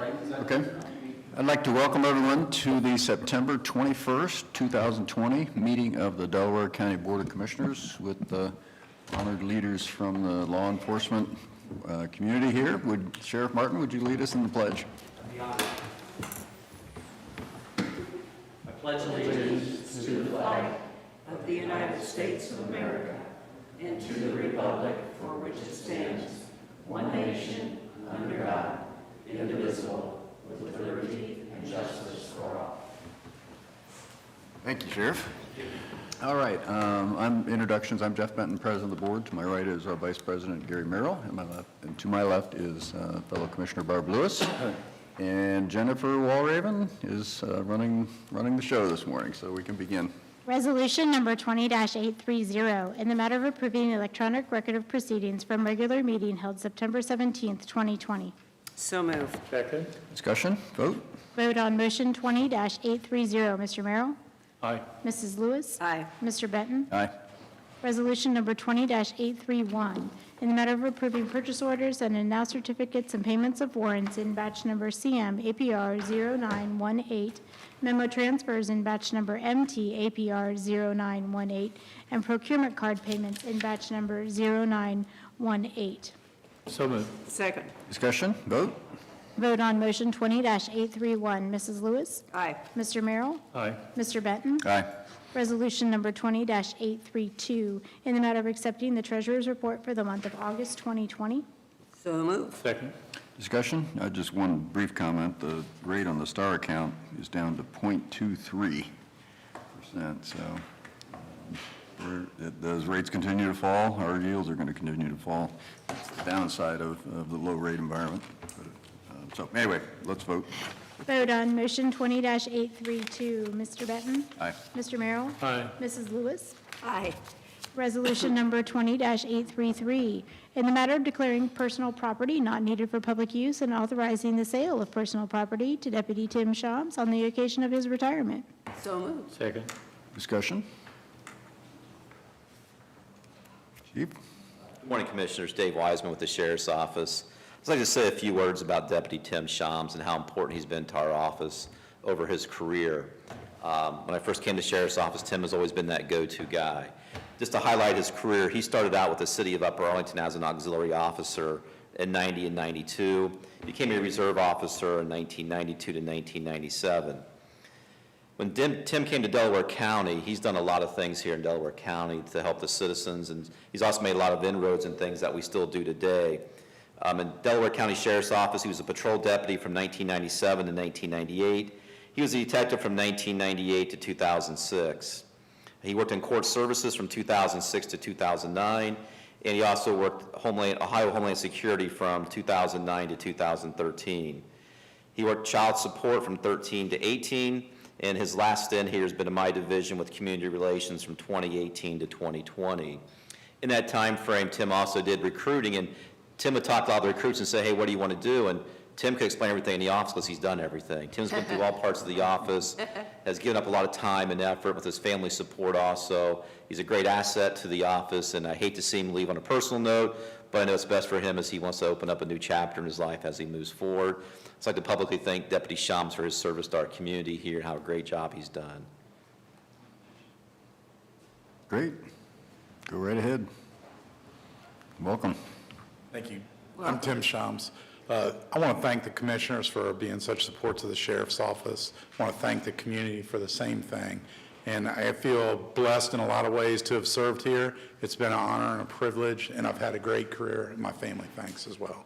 Okay. I'd like to welcome everyone to the September 21st, 2020 meeting of the Delaware County Board of Commissioners with the honored leaders from the law enforcement community here. Sheriff Martin, would you lead us in the pledge? I pledge allegiance to the flag of the United States of America and to the republic for which it stands, one nation, under God, indivisible, with liberty and justice for all. Thank you, Sheriff. All right, introductions. I'm Jeff Benton, President of the Board. To my right is our Vice President, Gary Merrill, and to my left is fellow Commissioner Barb Lewis. And Jennifer Walraven is running the show this morning, so we can begin. Resolution number 20-830, in the matter of approving the electronic record of proceedings from regular meeting held September 17th, 2020. So moved. Second. Discussion, vote. Vote on motion 20-830. Mr. Merrill? Aye. Mrs. Lewis? Aye. Mr. Benton? Aye. Resolution number 20-831, in the matter of approving purchase orders and now certificates and payments of warrants in batch number CM APR 0918, memo transfers in batch number MT APR 0918, and procurement card payments in batch number 0918. So moved. Second. Discussion, vote. Vote on motion 20-831. Mrs. Lewis? Aye. Mr. Merrill? Aye. Mr. Benton? Aye. Resolution number 20-832, in the matter of accepting the treasurer's report for the month of August 2020. So moved. Second. Discussion, just one brief comment. The rate on the STAR account is down to 0.23%, so those rates continue to fall. Our yields are going to continue to fall. It's the downside of the low rate environment. So anyway, let's vote. Vote on motion 20-832. Mr. Benton? Aye. Mr. Merrill? Aye. Mrs. Lewis? Aye. Resolution number 20-833, in the matter of declaring personal property not needed for public use and authorizing the sale of personal property to Deputy Tim Shams on the occasion of his retirement. So moved. Second. Discussion? Chief? Good morning, Commissioners. Dave Wiseman with the Sheriff's Office. I'd like to say a few words about Deputy Tim Shams and how important he's been to our office over his career. When I first came to Sheriff's Office, Tim has always been that go-to guy. Just to highlight his career, he started out with the City of Upper Arlington as an auxiliary officer in 90 and 92, became a reserve officer in 1992 to 1997. When Tim came to Delaware County, he's done a lot of things here in Delaware County to help the citizens, and he's also made a lot of inroads and things that we still do today. In Delaware County Sheriff's Office, he was a patrol deputy from 1997 to 1998. He was a detective from 1998 to 2006. He worked in court services from 2006 to 2009, and he also worked Ohio Homeland Security from 2009 to 2013. He worked child support from 13 to 18, and his last stint here has been in my division with community relations from 2018 to 2020. In that time frame, Tim also did recruiting, and Tim would talk to all the recruits and say, hey, what do you want to do? And Tim could explain everything in the office because he's done everything. Tim's been through all parts of the office, has given up a lot of time and effort with his family support also. He's a great asset to the office, and I hate to see him leave on a personal note, but I know it's best for him as he wants to open up a new chapter in his life as he moves forward. I'd like to publicly thank Deputy Shams for his service to our community here and how a great job he's done. Great. Go right ahead. Welcome. Thank you. I'm Tim Shams. I want to thank the commissioners for being such support to the Sheriff's Office. I want to thank the community for the same thing. And I feel blessed in a lot of ways to have served here. It's been an honor and a privilege, and I've had a great career, and my family thanks as well.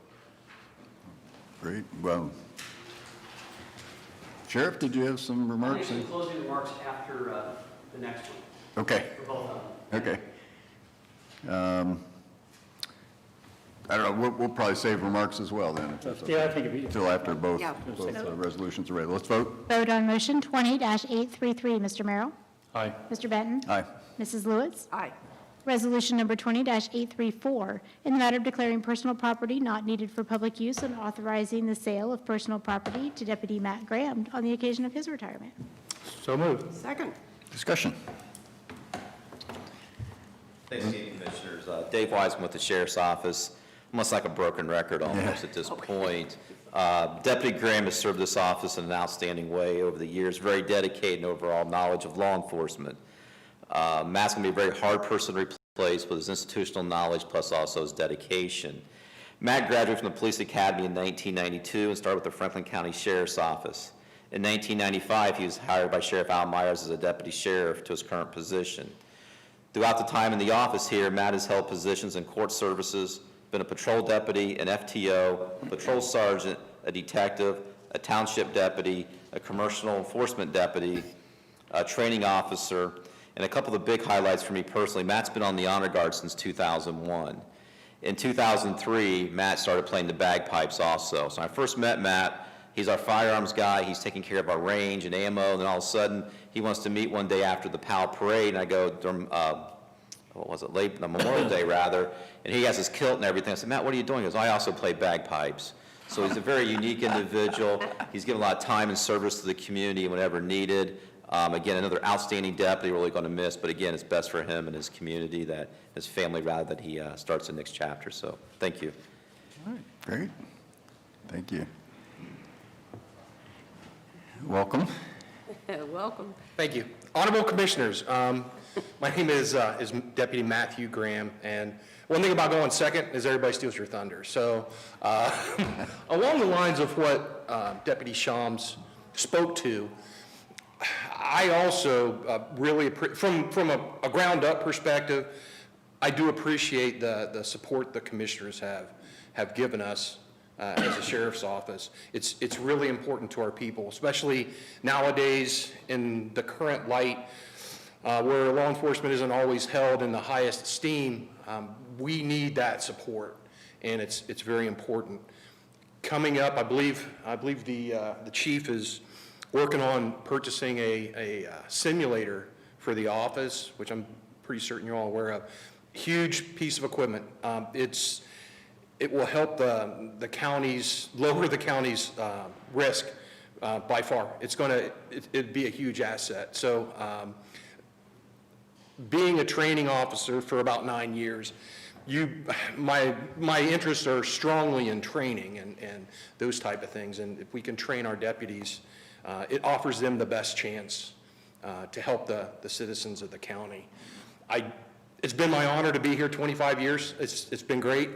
Great. Well, Sheriff, did you have some I'll make remarks? some closing remarks after the next one, Okay. for both of them. Okay. I don't know, we'll probably save remarks as well then. Yeah, I think it'd be. Until after both Yeah. resolutions are ready. Let's vote. Vote on motion 20-833. Mr. Merrill? Aye. Mr. Benton? Aye. Mrs. Lewis? Aye. Resolution number 20-834, in the matter of declaring personal property not needed for public use and authorizing the sale of personal property to Deputy Matt Graham on the occasion of his retirement. So moved. Second. Discussion. Thanks again, Commissioners. Dave Wiseman with the Sheriff's Office. almost like a broken record almost at this point. Deputy Graham has served this office in an outstanding way over the years, very dedicated and overall knowledge of law enforcement. Matt's going to be a very hard person to replace with his institutional knowledge plus also his dedication. Matt graduated from the Police Academy in 1992 and started with the Franklin County Sheriff's Office. In 1995, he was hired by Sheriff Al Myers as a deputy sheriff to his current position. Throughout the time in the office here, Matt has held positions in court services, been a patrol deputy, an FTO, a patrol sergeant, a detective, a township deputy, a commercial enforcement deputy, a training officer, and a couple of the big highlights for me personally, Matt's been on the Honor Guard since 2001. In 2003, Matt started playing the bagpipes also. So when I first met Matt, he's our firearms guy, he's taking care of our range and ammo, and then all of a sudden, he wants to meet one day after the POW parade, and I go, Memorial Day rather, and he has his kilt and everything. I said, Matt, what are you doing? He goes, I also play bagpipes. So he's a very unique individual. He's given a lot of time and service to the community whenever needed. Again, another outstanding deputy we're really going to miss, but again, it's best for him and his community, that his family rather, that he starts the next chapter. So thank you. All right, great. Thank you. Welcome. Welcome. Thank you. Honorable Commissioners, my name is Deputy Matthew Graham, and one thing about going second is everybody steals your thunder. So along the lines of what Deputy Shams spoke to, I also really, from a ground-up perspective, I do appreciate the support the commissioners have given us as a sheriff's office. It's really important to our people, especially nowadays in the current light where law enforcement isn't always held in the highest esteem. We need that support, and it's very important. Coming up, I believe the chief is working on purchasing a simulator for the office, which I'm pretty certain you're all aware of. Huge piece of equipment. It will help the counties, lower the county's risk by far. It'd be a huge asset. So being a training officer for about 9 years, my interests are strongly in training and those type of things. And if we can train our deputies, it offers them the best chance to help the citizens of the county. It's been my honor to be here 25 years. It's been great.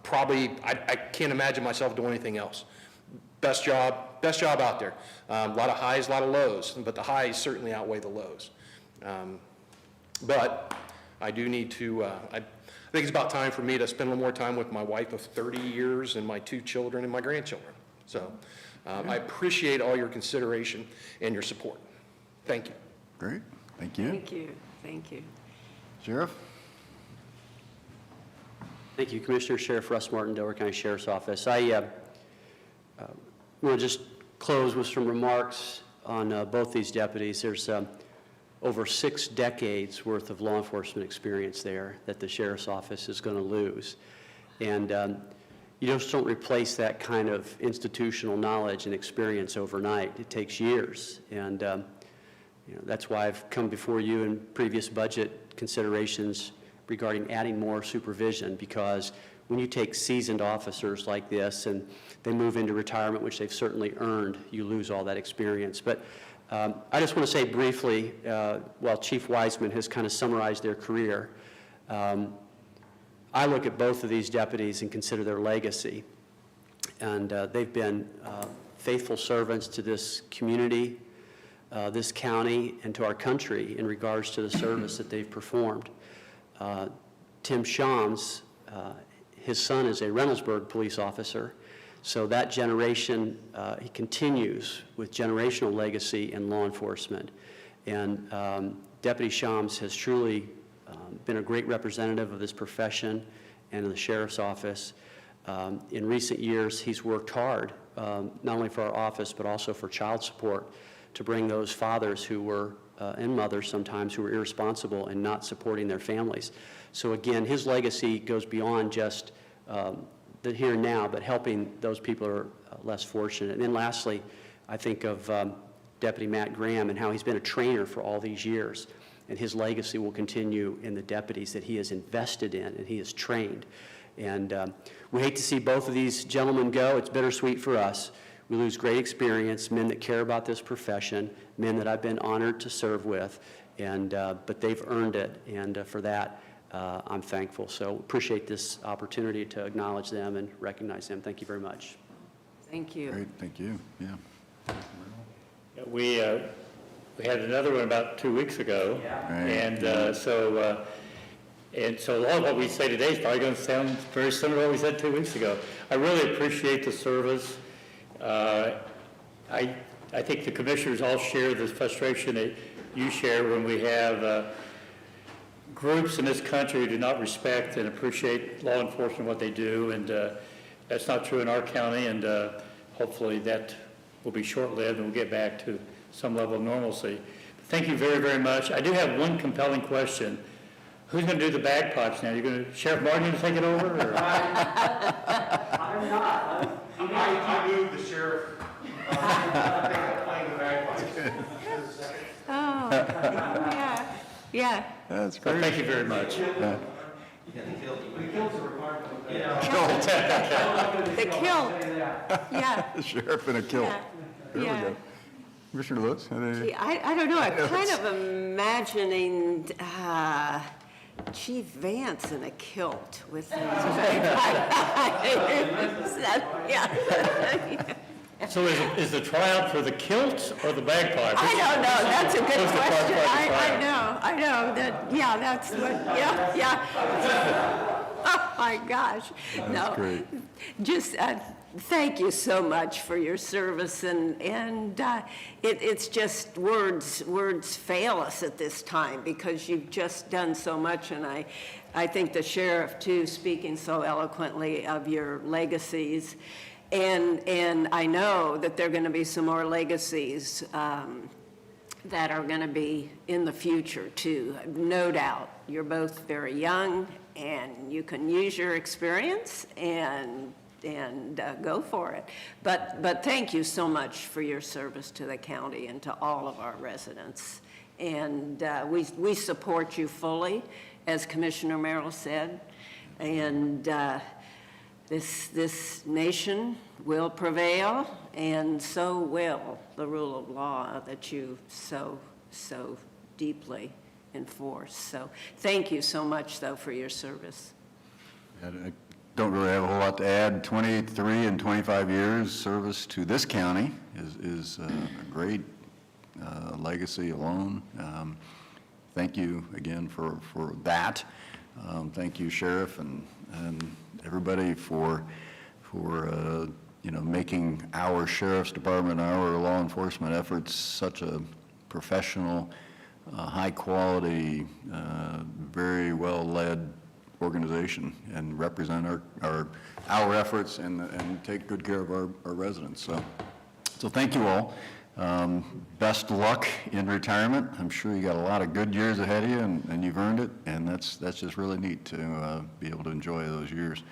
Probably, I can't imagine myself doing anything else. Best job out there. A lot of highs, a lot of lows, but the highs certainly outweigh the lows. But I do need to, I think it's about time for me to spend a little more time with my wife of 30 years and my 2 children and my grandchildren. So I appreciate all your consideration and your support. Thank you. Great, thank you. Thank you. Thank you. Sheriff? Thank you, Commissioner. Sheriff Russ Martin, Delaware County Sheriff's Office. I want to just close with some remarks on both these deputies. There's over 6 decades worth of law enforcement experience there that the Sheriff's Office is going to lose. And you just don't replace that kind of institutional knowledge and experience overnight. It takes years. And that's why I've come before you in previous budget considerations regarding adding more supervision, because when you take seasoned officers like this and they move into retirement, which they've certainly earned, you lose all that experience. But I just want to say briefly, while Chief Wiseman has kind of summarized their career, I look at both of these deputies and consider their legacy. And they've been faithful servants to this community, this county, and to our country in regards to the service that they've performed. Tim Shams, his son is a Reynoldsburg police officer, so that generation, he continues with generational legacy in law enforcement. And Deputy Shams has truly been a great representative of this profession and of the Sheriff's Office. In recent years, he's worked hard, not only for our office, but also for child support, to bring those fathers who were, and mothers sometimes, who were irresponsible and not supporting their families. So again, his legacy goes beyond just the here and now, but helping those people who are less fortunate. And then lastly, I think of Deputy Matt Graham and how he's been a trainer for all these years. And his legacy will continue in the deputies that he has invested in and he has trained. And we hate to see both of these gentlemen go. It's bittersweet for us. We lose great experience, men that care about this profession, men that I've been honored to serve with, and but they've earned it, and for that, I'm thankful. So appreciate this opportunity to acknowledge them and recognize them. Thank you very much. Thank you. Great, thank you, yeah. We had another one about 2 weeks ago. Right. And so a lot of what we say today is probably going to sound very similar to what we said 2 weeks ago. I really appreciate the service. I think the commissioners all share the frustration that you share when we have groups in this country who do not respect and appreciate law enforcement, what they do, and that's not true in our county, and hopefully that will be short-lived and we'll get back to some level of normalcy. Thank you very, very much. I do have one compelling question. Who's going to do the bagpipes now? You're going to, Sheriff Martin, going to take it over? Or? I'm not. I moved the sheriff, playing the bagpipes. Oh, yeah, yeah. That's Well, great. thank you very much. The kilt, yeah, The sheriff in a kilt. yeah, There we yeah. go. Commissioner Lewis? any- I don't know, I'm kind of imagining Chief Vance in a kilt with his yeah. So is the tryout for the kilt or the bagpipes? I don't know, that's a good Who's the question. firefighter I know, yeah, that's what, yeah. Oh, my gosh. No, great. just, thank you so much for your service, and it's just words fail us at this time, because you've just done so much, and I think the sheriff, too, speaking so eloquently of your legacies, and I know that there are going to be some more legacies that are going to be in the future, too, no doubt. You're both very young, and you can use your experience and go for it. But thank you so much for your service to the county and to all of our residents. And we support you fully, as Commissioner Merrill said. And this nation will prevail, and so will the rule of law that you so deeply enforce. So thank you so much, though, for your service. I don't really have a whole lot to add. 23 and 25 years service to this county is a great legacy alone. Thank you again for that. Thank you, Sheriff, and everybody for making our Sheriff's Department, our law enforcement efforts such a professional, high-quality, very well-led organization, and represent our efforts and take good care of our residents. So thank you all. Best luck in retirement. I'm sure you got a lot of good years ahead of you, and you've earned it, and that's just really neat to be able to enjoy those years.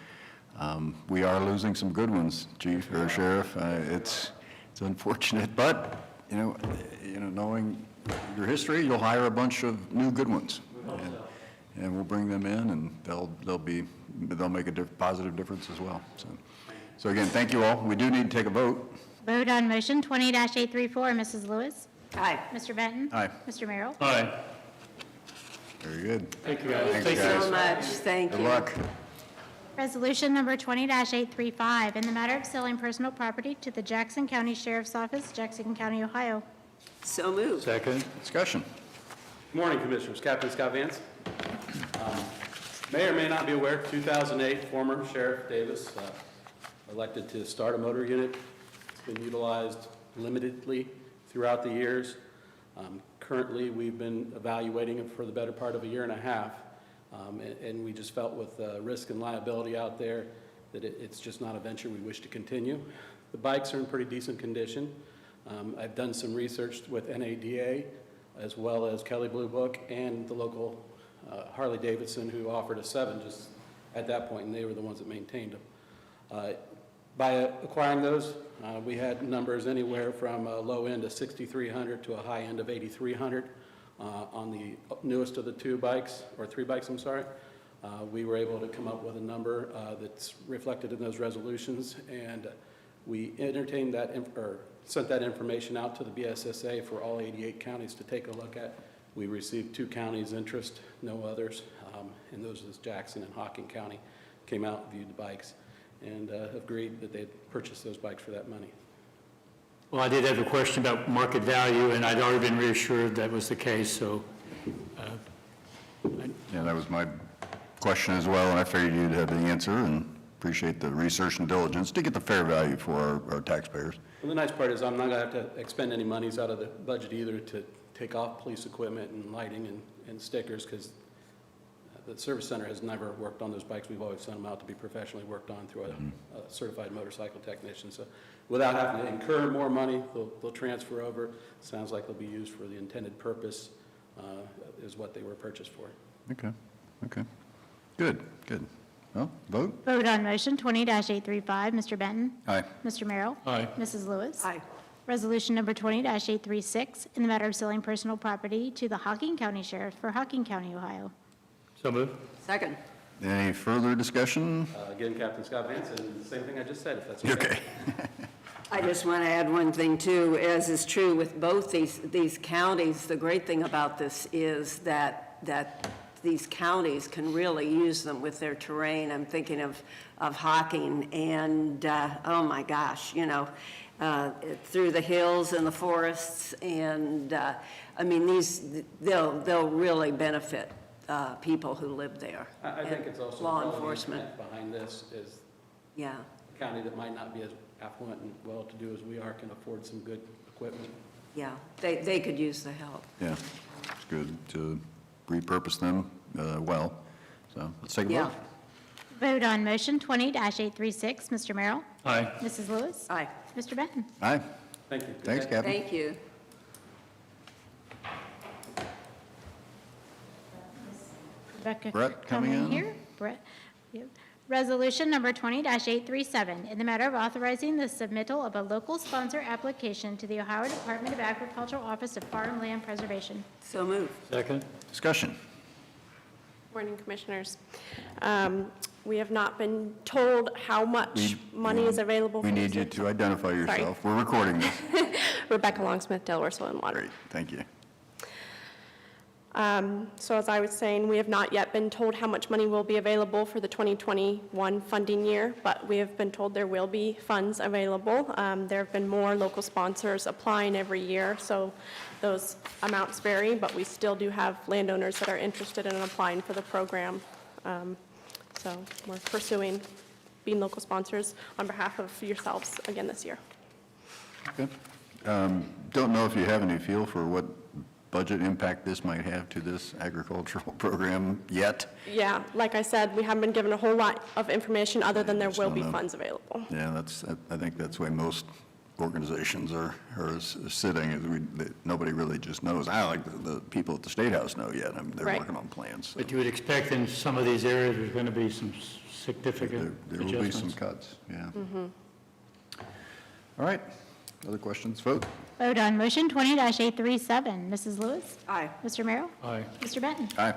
We are losing some good ones, Chief or Sheriff. It's unfortunate, but knowing your history, you'll hire a bunch of new good ones, and we'll bring them in, and they'll make a positive difference as well. So again, thank you all. We do need to take a vote. Vote on motion 20-834. Mrs. Lewis? Aye. Mr. Benton? Aye. Mr. Merrill? Aye. Very good. Thank you, guys. Thanks, Thank you guys. so much. Thank you. Good luck. Resolution number 20-835, in the matter of selling personal property to the Jackson County Sheriff's Office, Jackson County, Ohio. So moved. Second. Discussion. Good morning, Commissioners. Captain Scott Vance. May or may not be aware, 2008, former Sheriff Davis elected to start a motor unit. It's been utilized limitedly throughout the years. Currently, we've been evaluating it for the better part of a year and a half, and we just felt with risk and liability out there that it's just not a venture we wish to continue. The bikes are in pretty decent condition. I've done some research with NADA, as well as Kelley Blue Book, and the local Harley Davidson, who offered us 7 just at that point, and they were the ones that maintained them. By acquiring those, we had numbers anywhere from a low end of 6,300 to a high end of 8,300 on the newest of the 2 bikes, or 3 bikes, I'm sorry. We were able to come up with a number that's reflected in those resolutions, and we entertained that, or sent that information out to the BSSA for all 88 counties to take a look at. We received 2 counties' interest, no others, and those is Jackson and Hocking County came out, viewed the bikes, and agreed that they'd purchase those bikes for that money. Well, I did have a question about market value, and I'd already been reassured that was the case, so Yeah, that was my question as well, and I figured you'd have the answer, and appreciate the research and diligence to get the fair value for our taxpayers. Well, the nice part is I'm not going to have to expend any monies out of the budget either to take off police equipment and lighting and stickers, because the service center has never worked on those bikes. We've always sent them out to be professionally worked on through a certified motorcycle technician. So without having to incur more money, they'll transfer over. Sounds like they'll be used for the intended purpose, is what they were purchased for. Okay, okay. Good, good. Well, vote? Vote on motion 20-835, Mr. Benton. Aye. Mr. Merrill. Aye. Mrs. Lewis. Aye. Resolution number 20-836, in the matter of selling personal property to the Hocking County Sheriff for Hocking County, Ohio. so moved. Second. Any further discussion? Again, Captain Scott Vance, and the same thing I just said, if that's okay. Okay. I just want to add one thing, too. As is true with both these counties, the great thing about this is that these counties can really use them with their terrain. I'm thinking of Hocking, and, oh my gosh, you know, through the hills and the forests, and, I mean, they'll really benefit people who live there. I think it's also law probably the enforcement. intent behind this is Yeah, a county that might not be as affluent and well-to-do as we are can afford some good equipment. yeah, they could use the help. Yeah, it's good to repurpose them well. So let's take a Yeah. vote. Vote on motion 20-836, Mr. Merrill. Aye. Mrs. Lewis. Aye. Mr. Benton. Aye. Thank you. Good Thanks, day. Captain. Thank you. Rebecca. Brett coming in? Here. Brett. Yep. Resolution number 20-837, in the matter of authorizing the submittal of a local sponsor application to the Ohio Department of Agricultural Office of Farmland Preservation. So moved. Second. Discussion. Morning, Commissioners. We have not been told how much money is available. We for need you this. to identify yourself. We're recording this. Rebecca Longsmith, Delaware Soil and Water. Great, thank you. So as I was saying, we have not yet been told how much money will be available for the 2021 funding year, but we have been told there will be funds available. There have been more local sponsors applying every year, so those amounts vary, but we still do have landowners that are interested in applying for the program. So we're pursuing being local sponsors on behalf of yourselves again this year. Okay. Don't know if you have any feel for what budget impact this might have to this agricultural program yet? Yeah, like I said, we haven't been given a whole lot of information other than there just will don't be know. funds available. Yeah, I think that's the way most organizations are sitting, is nobody really just knows. I like the people at the State House know yet. I mean, they're Right. working on plans. So But you would expect in some of these areas, there's going to be some significant there will be some adjustments. cuts, yeah. All right, other questions? Vote? Vote on motion 20-837, Mrs. Lewis. Aye. Mr. Merrill. Aye. Mr. Benton. Aye.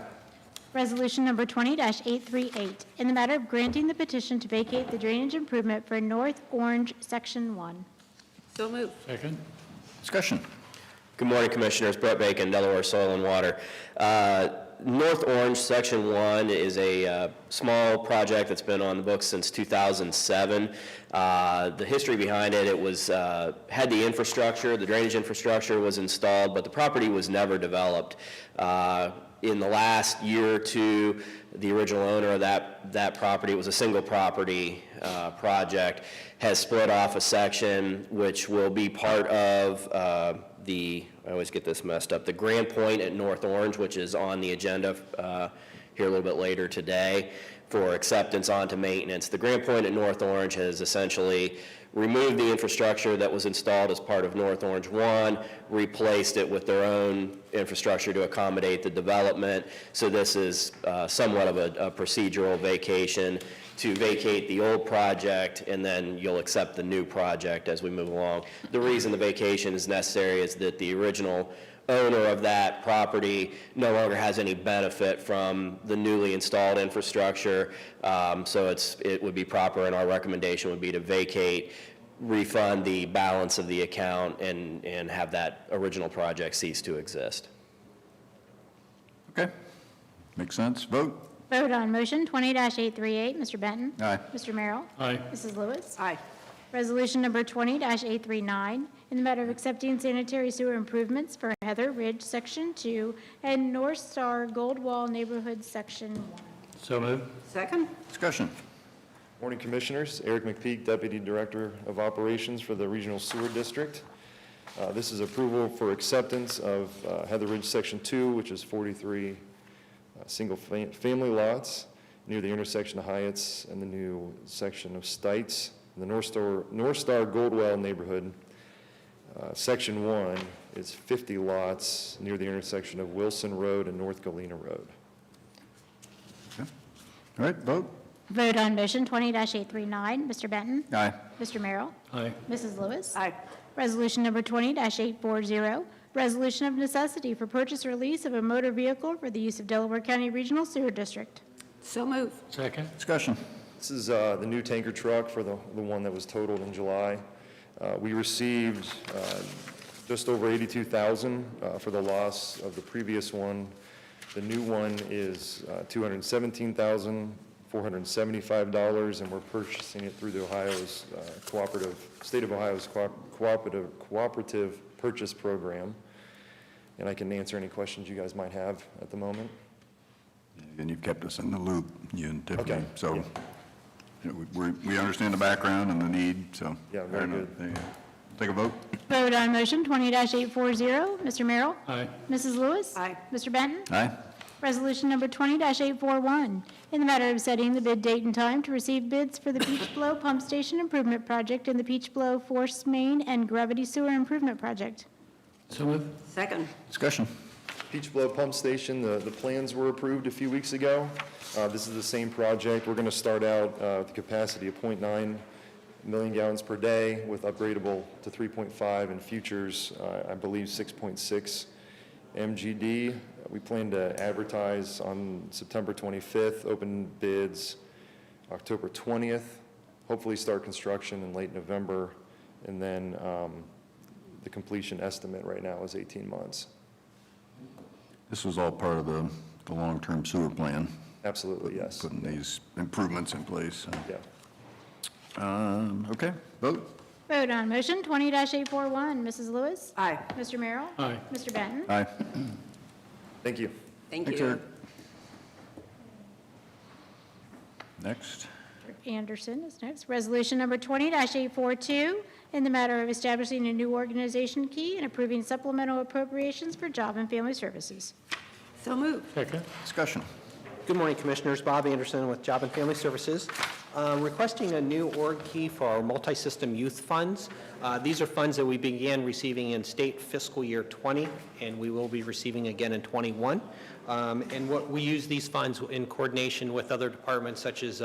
Resolution number 20-838, in the matter of granting the petition to vacate the drainage improvement for North Orange Section 1. So moved. Second. Discussion. Good morning, Commissioners. Brett Bacon, Delaware Soil and Water. North Orange Section 1 is a small project that's been on the books since 2007. The history behind it, had the infrastructure, the drainage infrastructure was installed, but the property was never developed. In the last year or two, the original owner of that property, it was a single property project, has split off a section which will be part of I always get this messed up, the Grand Point at North Orange, which is on the agenda here a little bit later today for acceptance onto maintenance. The Grand Point at North Orange has essentially removed the infrastructure that was installed as part of North Orange 1, replaced it with their own infrastructure to accommodate the development. So this is somewhat of a procedural vacation to vacate the old project, and then you'll accept the new project as we move along. The reason the vacation is necessary is that the original owner of that property no longer has any benefit from the newly installed infrastructure. So it would be proper, and our recommendation would be to vacate, refund the balance of the account, and have that original project cease to exist. Okay, makes sense. Vote. Vote on motion 20-838, Mr. Benton. Aye. Mr. Merrill. Aye. Mrs. Lewis. Aye. Resolution number 20-839, in the matter of accepting sanitary sewer improvements for Heather Ridge, Section 2, and North Star Gold Wall Neighborhood, Section 1. So moved. Second? Discussion. Morning, Commissioners. Eric McPeak, Deputy Director of Operations for the Regional Sewer District. This is approval for acceptance of Heather Ridge Section 2, which is 43 single-family lots near the intersection of Hyatts and the new section of Stites in the North Star Goldwell neighborhood. Section 1 is 50 lots near the intersection of Wilson Road and North Galena Road. All right, vote. Vote on motion 20-839, Mr. Benton. Aye. Mr. Merrill. Aye. Mrs. Lewis. Aye. Resolution number 20-840, resolution of necessity for purchase or lease of a motor vehicle for the use of Delaware County Regional Sewer District. So moved. Second. Discussion. This is the new tanker truck for the one that was totaled in July. We received just over $82,000 for the loss of the previous one. The new one is $217,475, and we're purchasing it through the State of Ohio's cooperative purchase program. And I can answer any questions you guys might have at the moment. And you've kept us in the loop, you and Tiffany. Okay. So you know, we understand the background and the need, so. Yeah, very good. There you go. Take a vote. Vote on motion 20-840, Mr. Merrill. Aye. Mrs. Lewis. Aye. Mr. Benton. Aye. Resolution number 20-841, in the matter of setting the bid date and time to receive bids for the Peach Blow Pump Station Improvement Project and the Peach Blow Force Main and Gravity Sewer Improvement Project. So moved. Second? Discussion. Peach Blow Pump Station, the plans were approved a few weeks ago. This is the same project. We're going to start out with a capacity of 0.9 million gallons per day with upgradable to 3.5 and futures, I believe 6.6 MGD. We plan to advertise on September 25th, open bids October 20th, hopefully start construction in late November, and then the completion estimate right now is 18 months. This was all part of the long-term sewer plan, Absolutely, yes. putting these improvements in place. Yeah. Okay, vote. Vote on motion 20-841, Mrs. Lewis. Aye. Mr. Merrill. Aye. Mr. Benton. Aye. Thank you. Thank Thanks, you. Eric. Next. Anderson is next. Resolution number 20-842, in the matter of establishing a new organization key and approving supplemental appropriations for Job and Family Services. So moved. Second. Discussion. Good morning, Commissioners. Bob Anderson with Job and Family Services. Requesting a new org key for our multi-system youth funds. These are funds that we began receiving in state fiscal year 20, and we will be receiving again in 21. And what we use these funds in coordination with other departments such as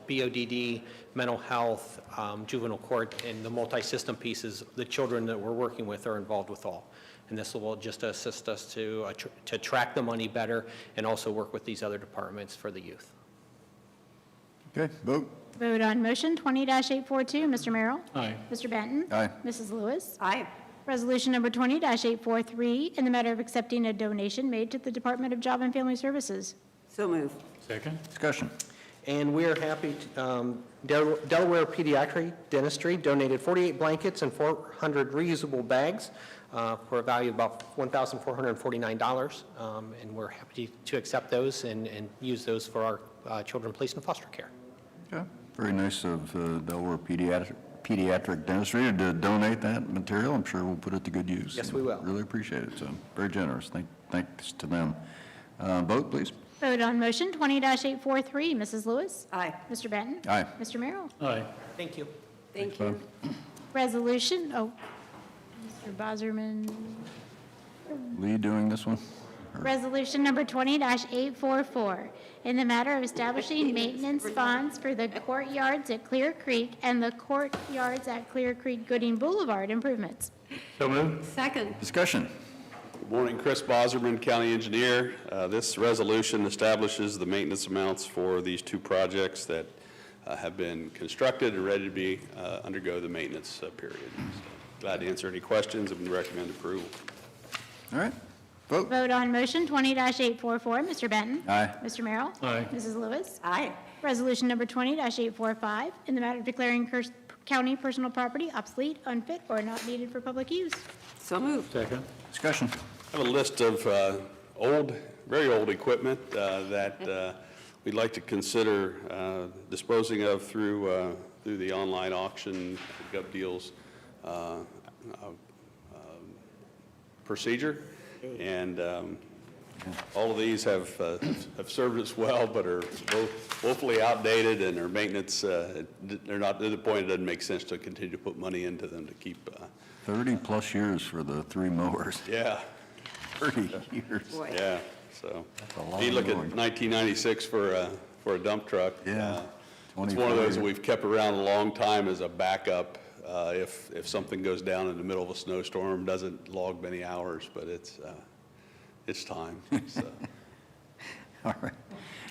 BODD, mental health, juvenile court, and the multi-system pieces. The children that we're working with are involved with all. And this will just assist us to track the money better and also work with these other departments for the youth. Okay, vote. Vote on motion 20-842, Mr. Merrill. Aye. Mr. Benton. Aye. Mrs. Lewis. Aye. Resolution number 20-843, in the matter of accepting a donation made to the Department of Job and Family Services. So moved. Second. Discussion. And we are happy, Delaware Pediatric Dentistry donated 48 blankets and 400 reusable bags for a value of about $1,449. And we're happy to accept those and use those for our children placed in foster care. Okay, very nice of Delaware Pediatric Dentistry to donate that material. I'm sure we'll put it to good use. Yes, we will. Really appreciate it, so very generous. Thanks to them. Vote, please. Vote on motion 20-843, Mrs. Lewis. Aye. Mr. Benton. Aye. Mr. Merrill. Aye. Thank you. Thank you. Resolution, Mr. Boserman. Lee doing this one? Resolution number 20-844, in the matter of establishing maintenance funds for the courtyards at Clear Creek and the courtyards at Clear Creek Gooding Boulevard improvements. So moved. Second? Discussion. Morning, Chris Boserman, County Engineer. This resolution establishes the maintenance amounts for these two projects that have been constructed and ready to be undergo the maintenance period. So, glad to answer any questions and recommend approval. All right, vote. Vote on motion 20-844. Mr. Benton? Aye. Mr. Merrill? Aye. Mrs. Lewis? Aye. Resolution number 20-845, in the matter of declaring county personal property obsolete, unfit, or not needed for public use. So moved. Second. Discussion. I have a list of very old equipment that we'd like to consider disposing of through the online auction, GovDeals procedure. And all of these have served us well, but are woefully outdated, and their maintenance, they're not to the point it doesn't make sense to continue to put money into them to keep. 30-plus years for the 3 mowers. Yeah, 30 years. Boy. yeah. So a lot you look at mowing. 1996 for a dump truck. Yeah, It's 25 one of those years. that we've kept around a long time as a backup. If something goes down in the middle of a snowstorm, doesn't log many hours, but it's time. So. All right.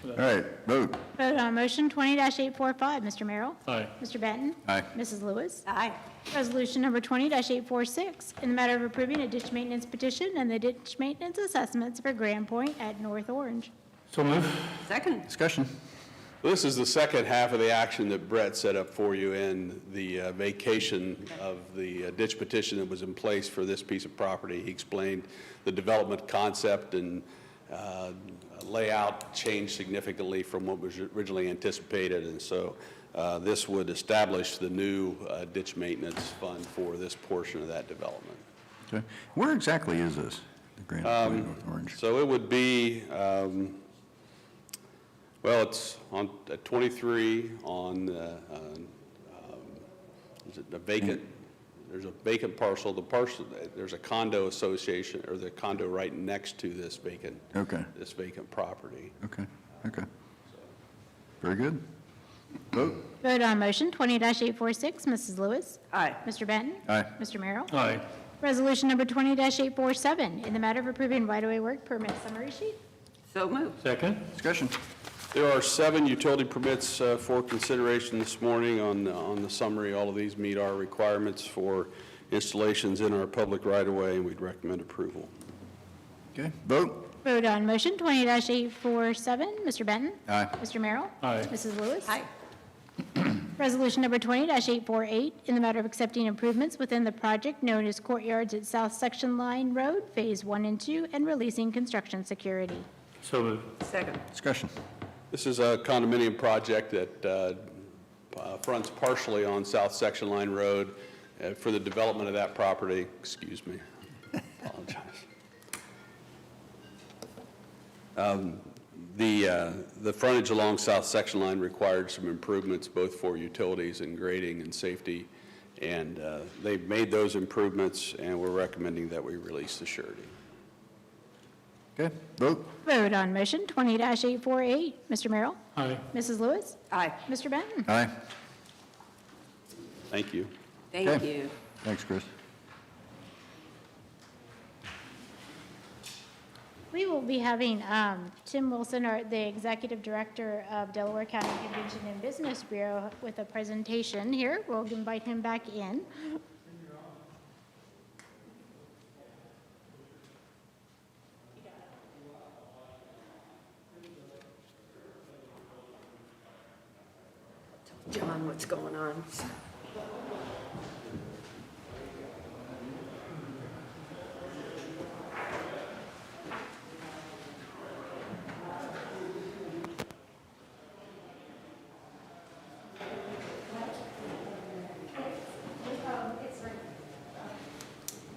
All right, vote. Vote on motion 20-845. Mr. Merrill? Aye. Mr. Benton? Aye. Mrs. Lewis? Aye. Resolution number 20-846, in the matter of approving a ditch maintenance petition and the ditch maintenance assessments for Grand Point at North Orange. So moved. Second. Discussion. This is the second half of the action that Brett set up for you in the vacation of the ditch petition that was in place for this piece of property. He explained the development concept and layout changed significantly from what was originally anticipated, and so this would establish the new ditch maintenance fund for this portion of that development. Okay. Where exactly is this, the Grand Point North Orange? So it would be, well, it's on at 23 on is it the vacant? There's a vacant parcel. The parcel, there's a condo association, or the condo right next to this vacant. Okay. This vacant property. Okay, okay. Very good. Vote. Vote on motion 20-846. Mrs. Lewis? Aye. Mr. Benton? Aye. Mr. Merrill? Aye. Resolution number 20-847, in the matter of approving right-of-way work permit summary sheet. So moved. Second. Discussion. There are 7 utility permits for consideration this morning on the summary. All of these meet our requirements for installations in our public right-of-way, and we'd recommend approval. Okay, vote. Vote on motion 20-847. Mr. Benton? Aye. Mr. Merrill? Aye. Mrs. Lewis? Aye. Resolution number 20-848, in the matter of accepting improvements within the project known as Courtyards at South Section Line Road, Phase 1 and 2, and releasing construction security. So moved. Second. Discussion. This is a condominium project that fronts partially on South Section Line Road for the development of that property. Excuse me. Apologize. The frontage along South Section Line required some improvements, both for utilities and grading and safety, and they've made those improvements, and we're recommending that we release the surety. Okay, vote. Vote on motion 20-848. Mr. Merrill? Aye. Mrs. Lewis? Aye. Mr. Benton? Aye. Thank you. Thank Okay. you. Thanks, Chris. We will be having Tim Wilson, the Executive Director of Delaware County Convention and Business Bureau, with a presentation here. We'll invite him back in. John, what's going on?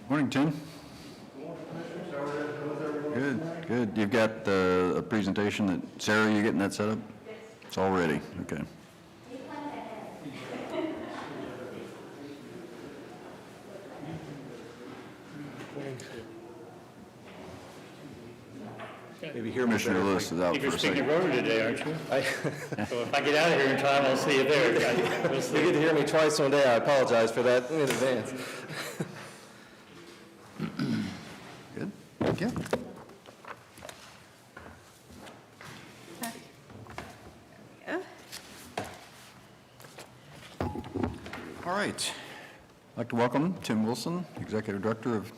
Morning, Tim. Good, good. You've got a presentation that, Sarah, you getting that set up? It's all ready, okay. Maybe hear me Commissioner better. Lewis is out You're for a speaking second. rotor today, aren't you? So if I get out of here in time, I'll see you there. We'll You see. get to hear me twice one day, I apologize for that in advance. Good, okay. All right. I'd like to welcome Tim Wilson, Executive Director of,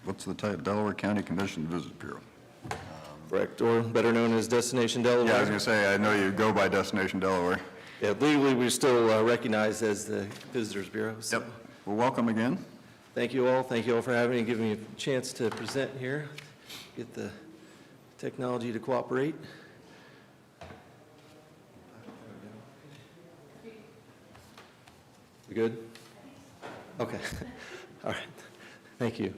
what's the title, Delaware County Commission Visit Bureau. Correct, or better known as Destination Delaware. Yeah, I was going to say, I know you go by Destination Delaware. Yeah, legally, we're still recognized as the Visitors Bureau. So Well, welcome again. thank you all for having me and giving me a chance to present here, get the technology to cooperate. We good? Okay. All right. Thank you.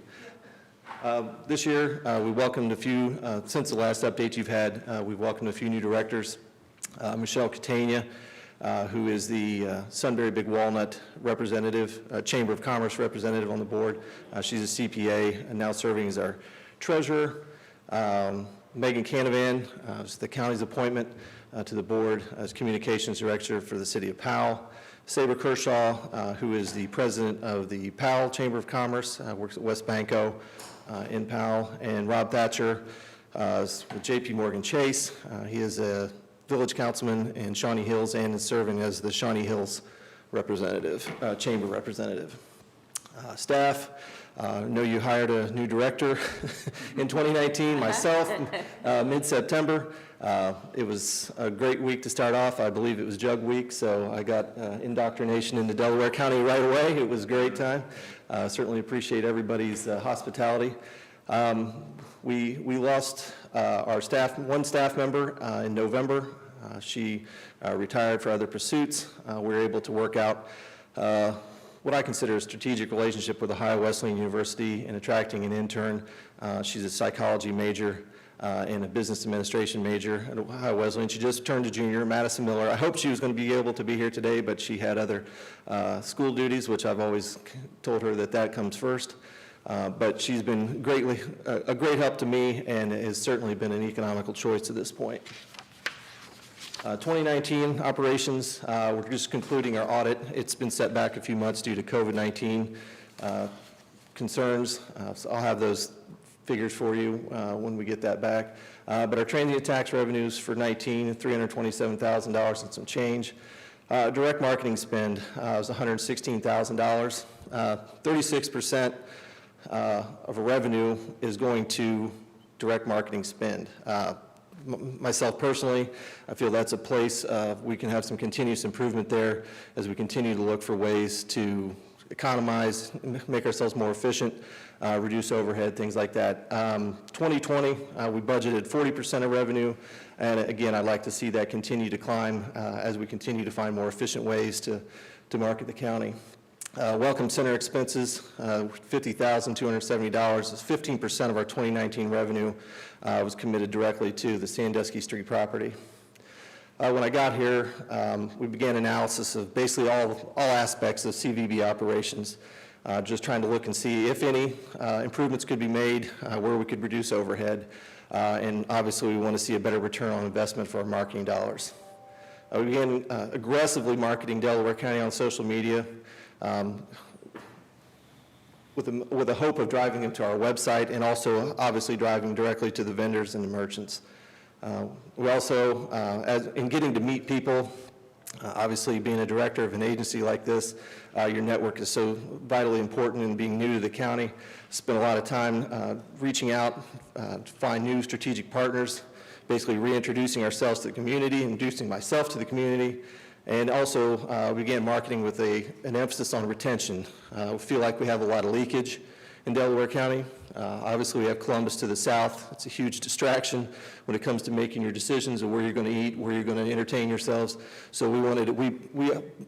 This year, we welcomed a few, since the last update you've had, we've welcomed a few new directors. Michelle Catania, who is the Sunbury Big Walnut representative, Chamber of Commerce representative on the board. She's a CPA and now serving as our treasurer. Megan Canavan is the county's appointment to the board as communications director for the city of Powell. Saber Kershaw, who is the president of the Powell Chamber of Commerce, works at West Banco in Powell, and Rob Thatcher with J.P. Morgan Chase. He is a village councilman in Shawnee Hills and is serving as the Shawnee Hills representative, chamber representative. Staff, I know you hired a new director in 2019, myself, mid-September. It was a great week to start off. I believe it was Jug Week, so I got indoctrination into Delaware County right away. It was a great time. Certainly appreciate everybody's hospitality. We lost our staff, one staff member in November. She retired for other pursuits. We were able to work out what I consider a strategic relationship with Ohio Wesleyan University in attracting an intern. She's a psychology major and a business administration major at Ohio Wesleyan. She just turned a junior, Madison Miller. I hoped she was going to be able to be here today, but she had other school duties, which I've always told her that comes first. But she's been a great help to me and has certainly been an economical choice to this point. 2019 operations, we're just concluding our audit. It's been set back a few months due to COVID-19 concerns. So I'll have those figures for you when we get that back. But our transient tax revenues for 19, $327,000 and some change. Direct marketing spend was $116,000. 36% of a revenue is going to direct marketing spend. Myself personally, I feel that's a place we can have some continuous improvement there as we continue to look for ways to economize, make ourselves more efficient, reduce overhead, things like that. 2020, we budgeted 40% of revenue, and again, I'd like to see that continue to climb as we continue to find more efficient ways to market the county. Welcome Center expenses, $50,270 is 15% of our 2019 revenue was committed directly to the Sandusky Street property. When I got here, we began analysis of basically all aspects of CVB operations, just trying to look and see if any improvements could be made, where we could reduce overhead, and obviously we want to see a better return on investment for our marketing dollars. We began aggressively marketing Delaware County on social media, with the hope of driving them to our website and also obviously driving directly to the vendors and the merchants. We also, in getting to meet people, obviously being a director of an agency like this, your network is so vitally important in being new to the county. Spent a lot of time reaching out to find new strategic partners, basically reintroducing ourselves to the community, introducing myself to the community, and also began marketing with an emphasis on retention. We feel like we have a lot of leakage in Delaware County. Obviously, we have Columbus to the south. It's a huge distraction when it comes to making your decisions of where you're going to eat, where you're going to entertain yourselves. So we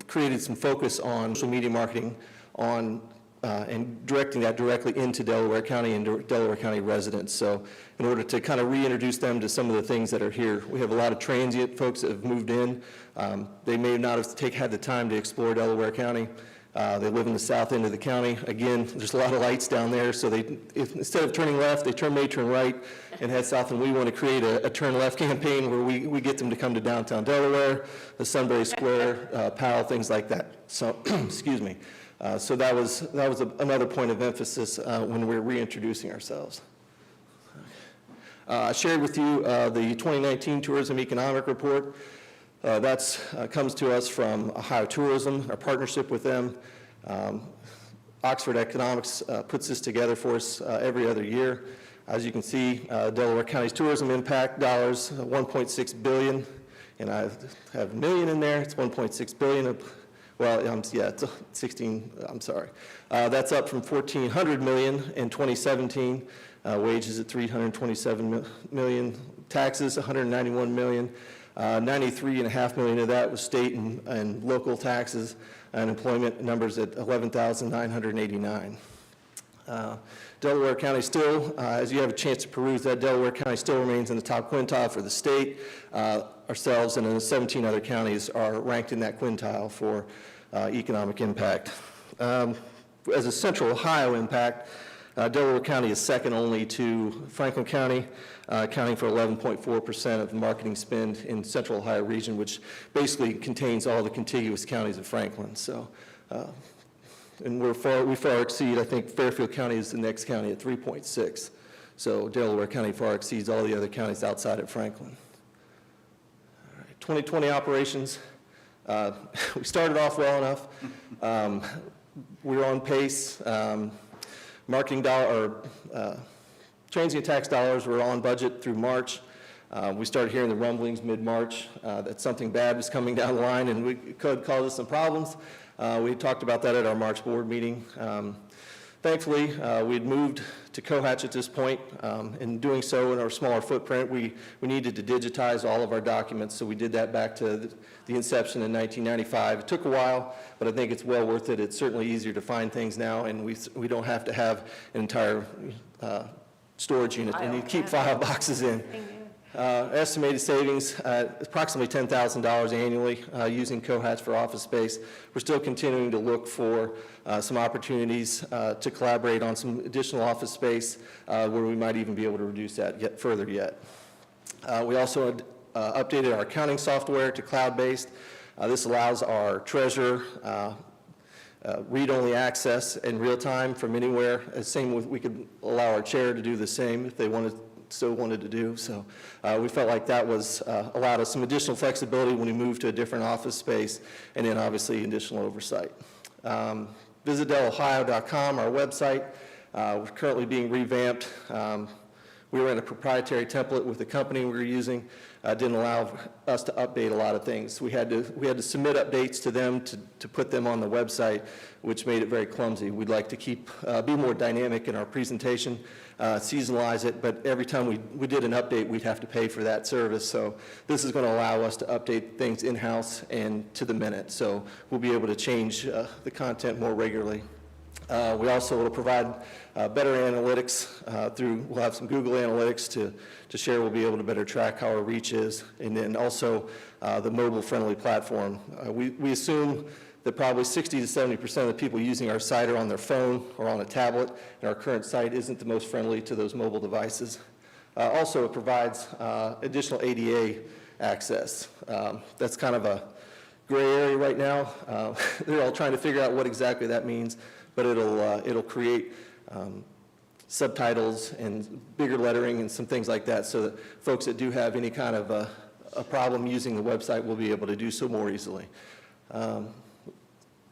created some focus on social media marketing and directing that directly into Delaware County and Delaware County residents. So in order to kind of reintroduce them to some of the things that are here, we have a lot of transient folks that have moved in. They may not have had the time to explore Delaware County. They live in the south end of the county. Again, there's a lot of lights down there, so instead of turning left, they may turn right and head south, and we want to create a turn left campaign where we get them to come to downtown Delaware, the Sunbury Square, Powell, things like that. So, excuse me. So that was another point of emphasis when we're reintroducing ourselves. I shared with you the 2019 Tourism Economic Report. That's comes to us from Ohio Tourism, our partnership with them. Oxford Economics puts this together for us every other year. As you can see, Delaware County's tourism impact dollars, $1.6 billion, and I have million in there. It's $1.6 billion. Well, yeah, it's 16. I'm sorry. That's up from $1,400 million in 2017. Wages at $327 million. Taxes, $191 million. $93.5 million of that was state and local taxes. Unemployment numbers at 11,989. Delaware County still, as you have a chance to peruse that, Delaware County still remains in the top quintile for the state. Ourselves and the 17 other counties are ranked in that quintile for economic impact. As a central Ohio impact, Delaware County is second only to Franklin County, accounting for 11.4% of the marketing spend in Central Ohio region, which basically contains all the contiguous counties of Franklin. So, and we far exceed, I think Fairfield County is the next county at 3.6. So Delaware County far exceeds all the other counties outside of Franklin. All right, 2020 operations. We started off well enough. We're on pace. Marketing transient tax dollars were on budget through March. We started hearing the rumblings mid-March that something bad was coming down the line and it could cause us some problems. We talked about that at our March board meeting. Thankfully, we had moved to Cohatch at this point. In doing so in our smaller footprint, we needed to digitize all of our documents, so we did that back to the inception in 1995. It took a while, but I think it's well worth it. It's certainly easier to find things now, and we don't have to have an entire storage unit and keep file boxes in. Estimated savings, approximately $10,000 annually using Cohatch for office space. We're still continuing to look for some opportunities to collaborate on some additional office space where we might even be able to reduce that further yet. We also updated our accounting software to cloud-based. This allows our treasurer read-only access in real time from anywhere. Same with, we could allow our chair to do the same if they wanted to do. So we felt like that was allowed us some additional flexibility when we moved to a different office space, and then obviously additional oversight. Visit delohio.com, our website. We're currently being revamped. We were in a proprietary template with the company we were using. Didn't allow us to update a lot of things. We had to submit updates to them to put them on the website, which made it very clumsy. We'd like to be more dynamic in our presentation, seasonalize it, but every time we did an update, we'd have to pay for that service. So this is going to allow us to update things in-house and to the minute. So we'll be able to change the content more regularly. We also will provide better analytics we'll have some Google Analytics to share. We'll be able to better track how our reach is, and then also the mobile-friendly platform. We assume that probably 60 to 70% of the people using our site are on their phone or on a tablet, and our current site isn't the most friendly to those mobile devices. Also, it provides additional ADA access. That's kind of a gray area right now. They're all trying to figure out what exactly that means, but it'll create subtitles and bigger lettering and some things like that, so that folks that do have any kind of a problem using the website will be able to do so more easily.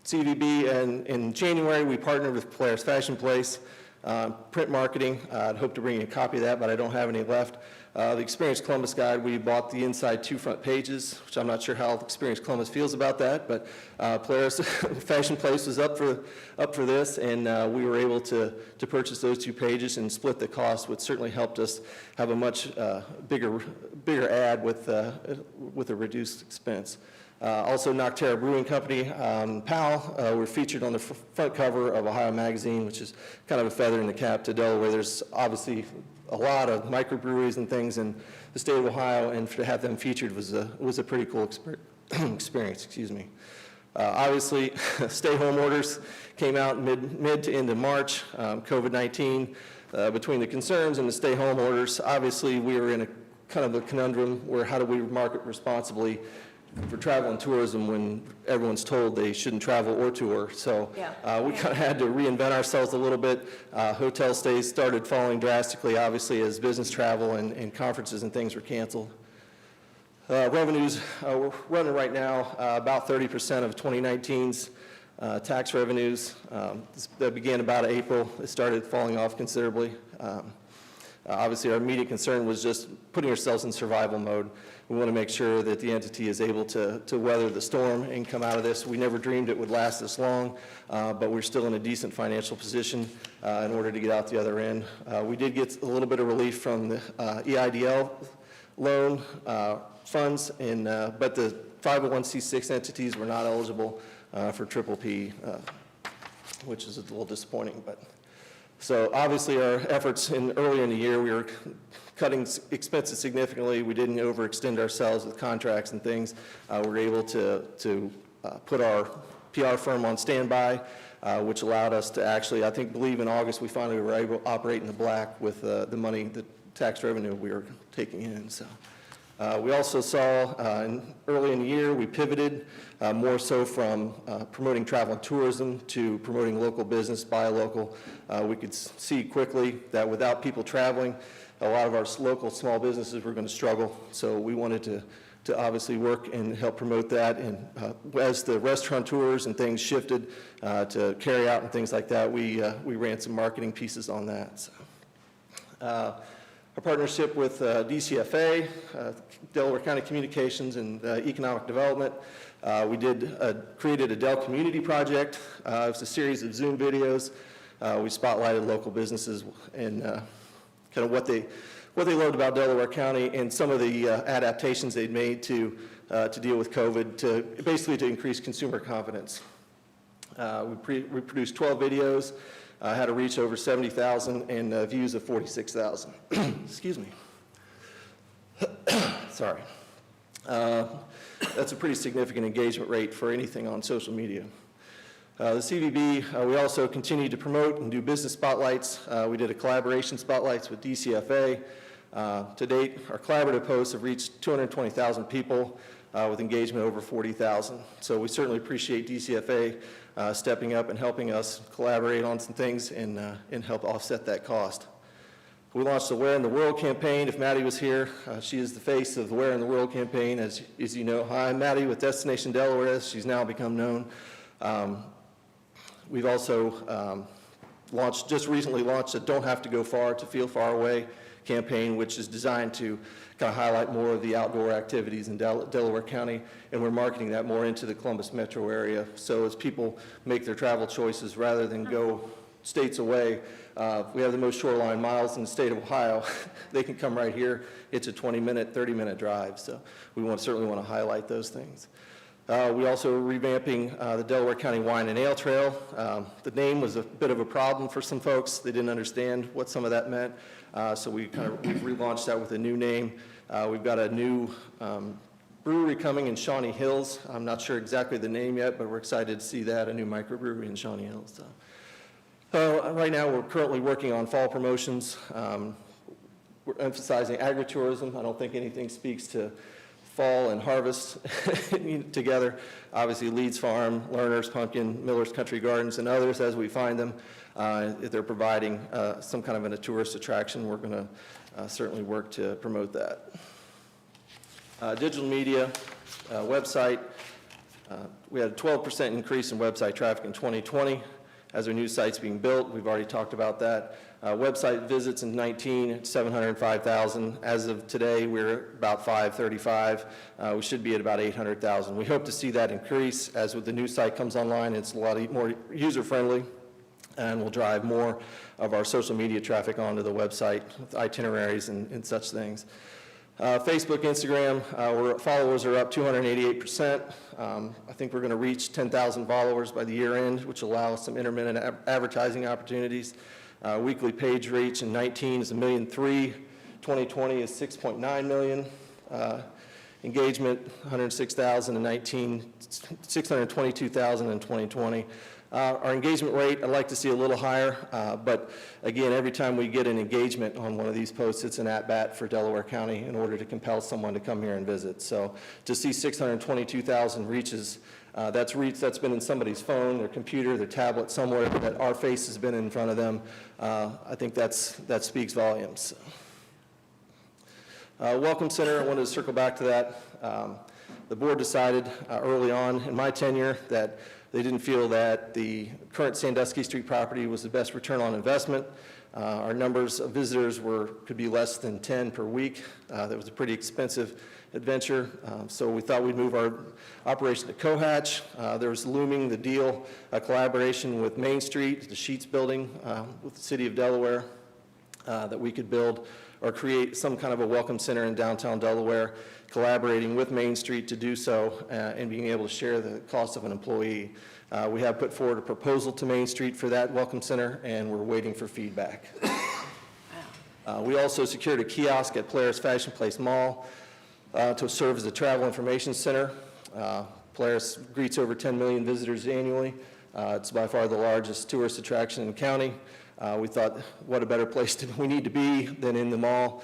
CVB, and in January, we partnered with Polaris Fashion Place, print marketing. I'd hope to bring you a copy of that, but I don't have any left. The Experience Columbus Guide, we bought the inside 2 front pages, which I'm not sure how Experience Columbus feels about that, but Polaris Fashion Place was up for this, and we were able to purchase those 2 pages and split the cost, which certainly helped us have a much bigger ad with a reduced expense. Also, Nocterra Brewing Company, Powell, we're featured on the front cover of Ohio Magazine, which is kind of a feather in the cap to Delaware. There's obviously a lot of microbreweries and things in the state of Ohio, and to have them featured was a pretty cool experience. Excuse me. Obviously, stay-home orders came out mid to end of March. COVID-19, between the concerns and the stay-home orders, obviously we were in a kind of a conundrum where how do we market responsibly for travel and tourism when everyone's told they shouldn't travel or tour. So we kind of had to reinvent ourselves a little bit. Hotel stays started falling drastically, obviously, as business travel and conferences and things were canceled. Revenues, we're running right now about 30% of 2019's tax revenues. That began about April. It started falling off considerably. Obviously, our immediate concern was just putting ourselves in survival mode. We want to make sure that the entity is able to weather the storm and come out of this. We never dreamed it would last this long, but we're still in a decent financial position in order to get out the other end. We did get a little bit of relief from the EIDL loan funds, but the 501c6 entities were not eligible for PPP, which is a little disappointing. So obviously our efforts earlier in the year, we were cutting expenses significantly. We didn't overextend ourselves with contracts and things. We were able to put our PR firm on standby, which allowed us to actually, believe in August, we finally were able to operate in the black with the money, the tax revenue we were taking in. So we also saw early in the year, we pivoted more so from promoting travel and tourism to promoting local business, buy local. We could see quickly that without people traveling, a lot of our local small businesses were going to struggle. So we wanted to obviously work and help promote that. And as the restaurateurs and things shifted to carry out and things like that, we ran some marketing pieces on that. So, our partnership with DCFA, Delaware County Communications and Economic Development. We created a Dell Community Project. It was a series of Zoom videos. We spotlighted local businesses and kind of what they loved about Delaware County and some of the adaptations they'd made to deal with COVID, basically to increase consumer confidence. We produced 12 videos. Had a reach over 70,000 and views of 46,000. Excuse me. Sorry. That's a pretty significant engagement rate for anything on social media. The CVB, we also continue to promote and do business spotlights. We did a collaboration spotlights with DCFA. To date, our collaborative posts have reached 220,000 people with engagement over 40,000. So we certainly appreciate DCFA stepping up and helping us collaborate on some things and help offset that cost. We launched the Where in the World campaign. If Maddie was here, she is the face of the Where in the World campaign. As you know, hi, I'm Maddie with Destination Delaware, as she's now become known. We've also just recently launched a Don't Have to Go Far to Feel Far Away campaign, which is designed to kind of highlight more of the outdoor activities in Delaware County, and we're marketing that more into the Columbus metro area. So as people make their travel choices, rather than go states away, we have the most shoreline miles in the state of Ohio. They can come right here. It's a 20-minute, 30-minute drive. So we certainly want to highlight those things. We also are revamping the Delaware County Wine and Ale Trail. The name was a bit of a problem for some folks. They didn't understand what some of that meant. So we've relaunched that with a new name. We've got a new brewery coming in Shawnee Hills. I'm not sure exactly the name yet, but we're excited to see that, a new microbrewery in Shawnee Hills. Right now, we're currently working on fall promotions. We're emphasizing agritourism. I don't think anything speaks to fall and harvest together. Obviously, Leeds Farm, Lerner's Pumpkin, Miller's Country Gardens, and others as we find them. If they're providing some kind of a tourist attraction, we're going to certainly work to promote that. Digital media, website. We had a 12% increase in website traffic in 2020 as our new site's being built. We've already talked about that. Website visits in 19, 705,000. As of today, we're about 535. We should be at about 800,000. We hope to see that increase as with the new site comes online. It's a lot more user-friendly, and will drive more of our social media traffic onto the website with itineraries and such things. Facebook, Instagram, our followers are up 288%. I think we're going to reach 10,000 followers by the year end, which will allow some intermittent advertising opportunities. Weekly page reach in 19 is 1.3 million. 2020 is 6.9 million. Engagement, 106,000 in 19, 622,000 in 2020. Our engagement rate, I'd like to see a little higher, but again, every time we get an engagement on one of these posts, it's an at-bat for Delaware County in order to compel someone to come here and visit. So to see 622,000 reaches, that's been in somebody's phone, their computer, their tablet, somewhere that our face has been in front of them. I think that speaks volumes. Welcome Center, I wanted to circle back to that. The board decided early on in my tenure that they didn't feel that the current Sandusky Street property was the best return on investment. Our numbers of visitors could be less than 10 per week. That was a pretty expensive adventure, so we thought we'd move our operation to Cohatch. There was looming the deal, a collaboration with Main Street, the Sheets Building, with the City of Delaware, that we could build or create some kind of a welcome center in downtown Delaware, collaborating with Main Street to do so and being able to share the cost of an employee. We have put forward a proposal to Main Street for that welcome center, and we're waiting for feedback. We also secured a kiosk at Polaris Fashion Place Mall to serve as a travel information center. Polaris greets over 10 million visitors annually. It's by far the largest tourist attraction in the county. We thought, what a better place we need to be than in the mall.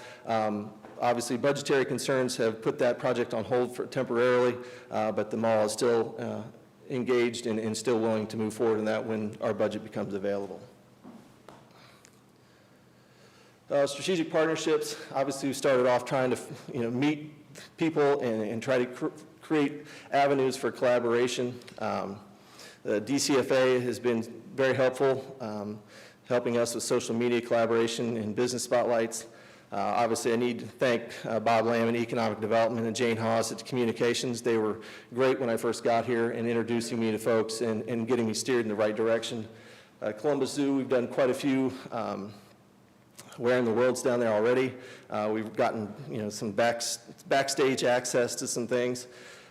Obviously, budgetary concerns have put that project on hold temporarily, but the mall is still engaged and still willing to move forward in that when our budget becomes available. Strategic partnerships, obviously we started off trying to meet people and try to create avenues for collaboration. The DCFA has been very helpful, helping us with social media collaboration and business spotlights. Obviously, I need to thank Bob Lamb in Economic Development and Jane Hawes at Communications. They were great when I first got here in introducing me to folks and getting me steered in the right direction. Columbus Zoo, we've done quite a few Where in the World's down there already. We've gotten some backstage access to some things.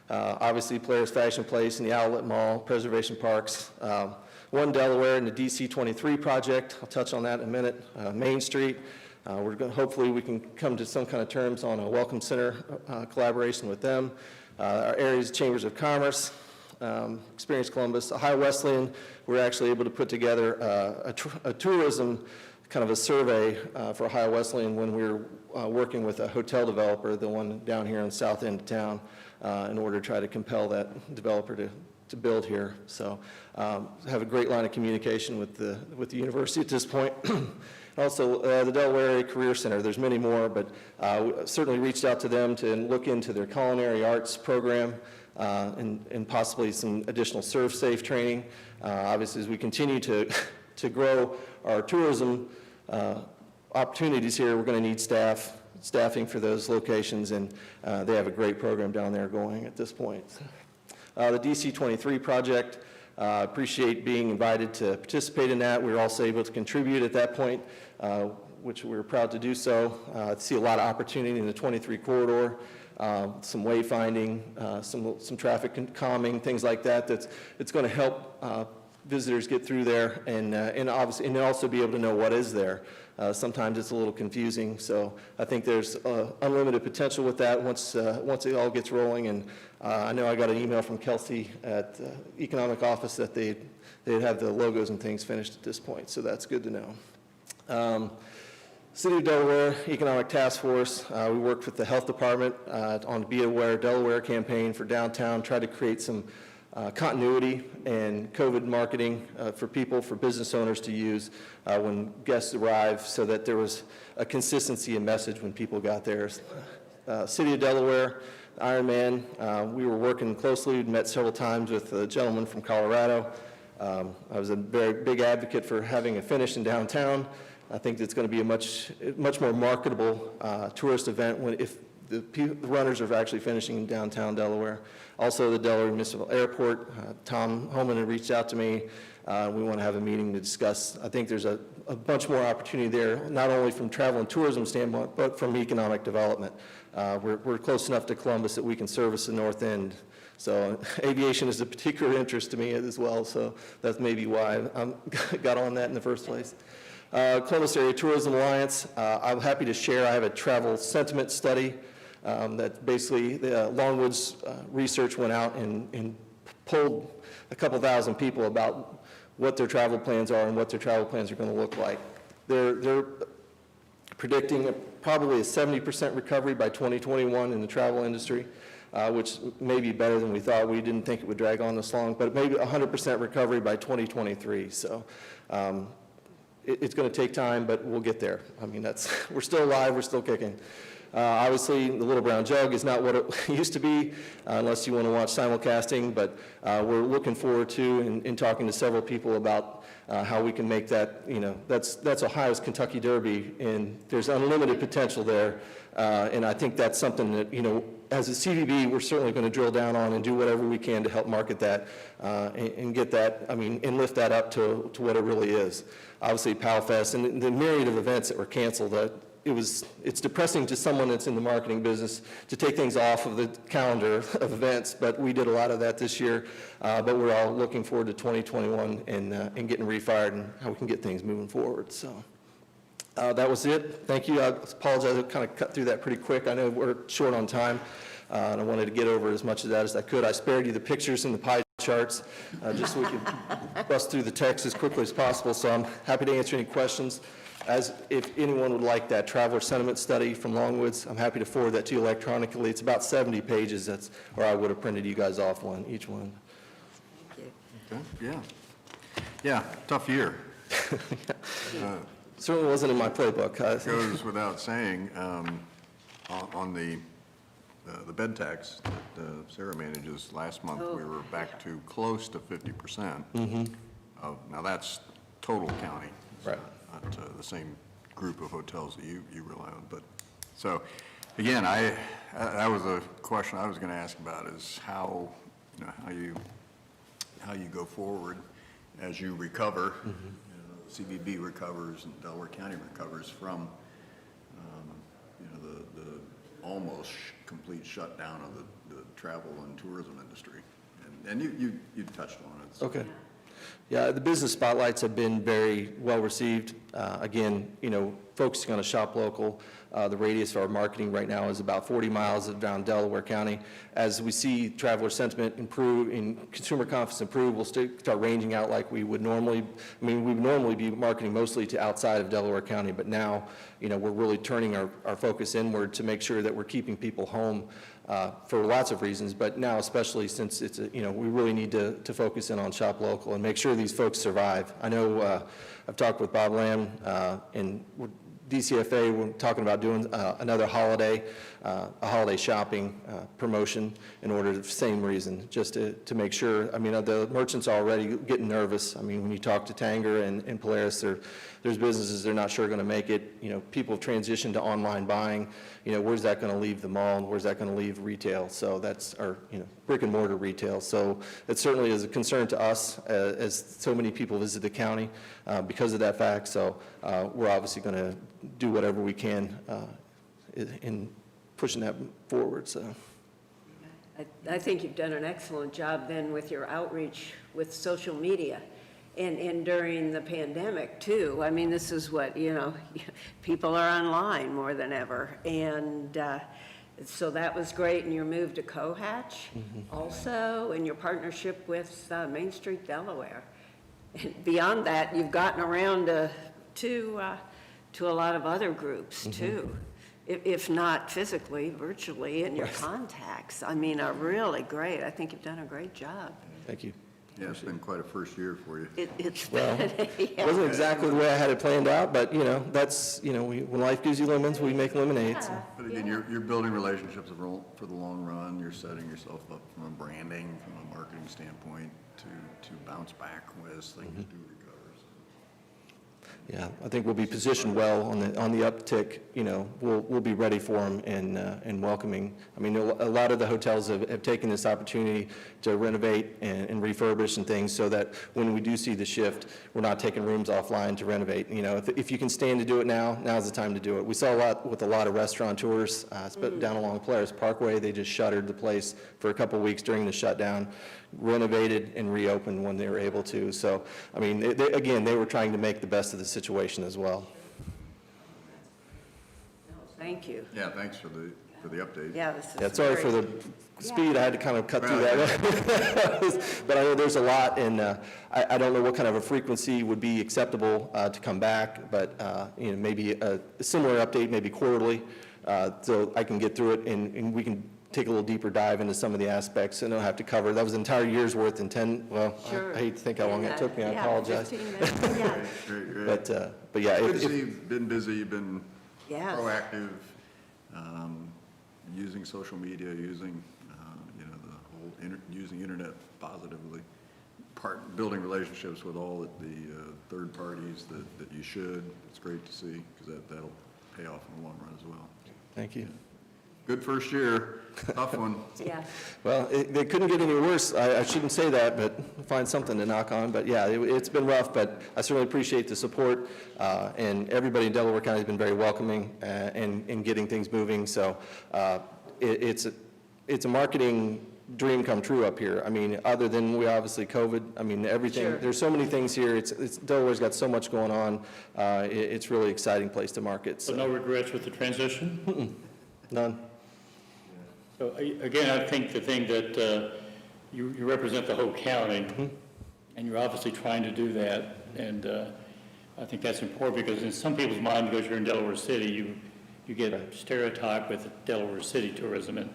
Obviously, Polaris Fashion Place and the Outlet Mall, Preservation Parks. One Delaware and the DC-23 project. I'll touch on that in a minute. Main Street. Hopefully we can come to some kind of terms on a welcome center collaboration with them. Our area's chambers of commerce, Experience Columbus, Ohio Wesleyan. We're actually able to put together a tourism kind of a survey for Ohio Wesleyan when we were working with a hotel developer, the one down here on the south end of town, in order to try to compel that developer to build here. So have a great line of communication with the university at this point. Also, the Delaware Area Career Center, there's many more, but we certainly reached out to them to look into their culinary arts program and possibly some additional ServSafe training. Obviously, as we continue to grow our tourism opportunities here, we're going to need staffing for those locations, and they have a great program down there going at this point. The DC-23 project, appreciate being invited to participate in that. We were also able to contribute at that point, which we were proud to do so. See a lot of opportunity in the 23 corridor, some wayfinding, some traffic calming, things like that. It's going to help visitors get through there and obviously and also be able to know what is there. Sometimes it's a little confusing, so I think there's unlimited potential with that once it all gets rolling. And I know I got an email from Kelsey at Economic Office that they'd have the logos and things finished at this point, so that's good to know. City of Delaware Economic Task Force, we worked with the Health Department on the Be Aware Delaware campaign for downtown, tried to create some continuity and COVID marketing for business owners to use when guests arrive, so that there was a consistency in message when people got there. City of Delaware, Ironman, we were working closely. We'd met several times with a gentleman from Colorado. I was a very big advocate for having a finish in downtown. I think it's going to be a much more marketable tourist event if the runners are actually finishing in downtown Delaware. Also, the Delaware Municipal Airport, Tom Holman had reached out to me. We want to have a meeting to discuss. I think there's a bunch more opportunity there, not only from travel and tourism standpoint, but from economic development. We're close enough to Columbus that we can service the north end. So aviation is a particular interest to me as well, so that's maybe why I got on that in the first place. Columbus Area Tourism Alliance, I'm happy to share I have a travel sentiment study that basically Longwood's research went out and polled a couple thousand people about what their travel plans are and what their travel plans are going to look like. They're predicting probably a 70% recovery by 2021 in the travel industry, which may be better than we thought. We didn't think it would drag on this long, but maybe 100% recovery by 2023. So it's going to take time, but we'll get there. I mean, we're still alive, we're still kicking. Obviously, the Little Brown Jug is not what it used to be, unless you want to watch simulcasting, but we're looking forward to and talking to several people about how we can make that, that's Ohio's Kentucky Derby, and there's unlimited potential there. And I think that's something that, as a CVB, we're certainly going to drill down on and do whatever we can to help market that and get that, and lift that up to what it really is. Obviously, PowFest and the myriad of events that were canceled, it's depressing to someone that's in the marketing business to take things off of the calendar of events, but we did a lot of that this year. But we're all looking forward to 2021 and getting refired and how we can get things moving forward. So that was it. Thank you. I apologize, I kind of cut through that pretty quick. I know we're short on time, and I wanted to get over as much of that as I could. I spared you the pictures and the pie charts, just so we could bust through the text as quickly as possible. So I'm happy to answer any questions. As if anyone would like that traveler sentiment study from Longwoods, I'm happy to forward that to you electronically. It's about 70 pages. Or I would have printed you guys off each one. Okay, yeah, tough year. Certainly wasn't in my playbook. Goes without saying, on the bed tax that Sarah manages, last month, we were back to close to 50%. Now, that's total county. Right. Not the same group of hotels that you rely on. But, so, again, that was a question I was going to ask about, is how you go forward as you recover, CVB recovers and Delaware County recovers from, the almost complete shutdown of the travel and tourism industry. And you touched on it. So. Okay. Yeah, the business spotlights have been very well received. Again, focusing on a shop local. The radius for our marketing right now is about 40 miles around Delaware County. As we see traveler sentiment improve and consumer confidence improve, we'll start ranging out like we would normally. We would normally be marketing mostly to outside of Delaware County, but now, we're really turning our focus inward to make sure that we're keeping people home for lots of reasons, but now especially since it's, we really need to focus in on shop local and make sure these folks survive. I know I've talked with Bob Lamb and DCFA, we're talking about doing another holiday, a holiday shopping promotion in order to, same reason, just to make sure. The merchants are already getting nervous. When you talk to Tanger and Polaris, there's businesses they're not sure going to make it. People have transitioned to online buying. Where's that going to leave the mall, and where's that going to leave retail? So that's our, brick and mortar retail. So it certainly is a concern to us as so many people visit the county because of that fact. So we're obviously going to do whatever we can in pushing that forward. So I think you've done an excellent job then with your outreach with social media. And during the pandemic, too. This is what, people are online more than ever. And so that was great. And your move to Cohatch also, and your partnership with Main Street Delaware. And beyond that, you've gotten around to a lot of other groups, too. If not physically, virtually, and your contacts, are really great. I think you've done a great job. thank you. Yeah, it's been quite a first year for you. It's Well, been, it wasn't exactly the way I had it planned out, but, that's, when life gives you lemons, we make lemonade. So. But again, you're building relationships for the long run. You're setting yourself up from a branding, from a marketing standpoint to bounce back as things do recover. Yeah, I think we'll be positioned well on the uptick. We'll be ready for them and welcoming. A lot of the hotels have taken this opportunity to renovate and refurbish and things so that when we do see the shift, we're not taking rooms offline to renovate. If you can stand to do it now, now's the time to do it. We saw a lot with a lot of restaurateurs down along Polaris Parkway. They just shuttered the place for a couple of weeks during the shutdown, renovated and reopened when they were able to. So, they were trying to make the best of the situation as well. thank you. Yeah, thanks for the update. Yeah, this is Yeah, sorry for the speed. I had to kind of cut through that. But I know there's a lot, and I don't know what kind of a frequency would be acceptable to come back, but maybe a similar update, maybe quarterly, so I can get through it and we can take a little deeper dive into some of the aspects, and I'll have to cover. That was an entire year's worth in 10, Sure. I hate to think how long it took me, I apologize. 15 minutes, yeah. Great. But yeah, Good to see you've been busy, you've been Yes. proactive. using social media, using, you know, the whole, using internet positively, building relationships with all the third parties that you should. It's great to see, because that'll pay off in the long run as well. Thank you. Good first year, tough one. Yeah. Well, they couldn't get any worse. I shouldn't say that, but find something to knock on. But yeah, it's been rough, but I certainly appreciate the support. And everybody in Delaware County has been very welcoming in getting things moving. So it's a marketing dream come true up here. I mean, other than we obviously COVID, I mean, everything, Sure. there's so many things here. Delaware's got so much going on. It's really exciting place to market. So no regrets with the transition? None. So again, I think the thing that you represent the whole county, and you're obviously trying to do that, and I think that's important because in some people's mind, because you're in Delaware City, you get stereotyped with Delaware City tourism, and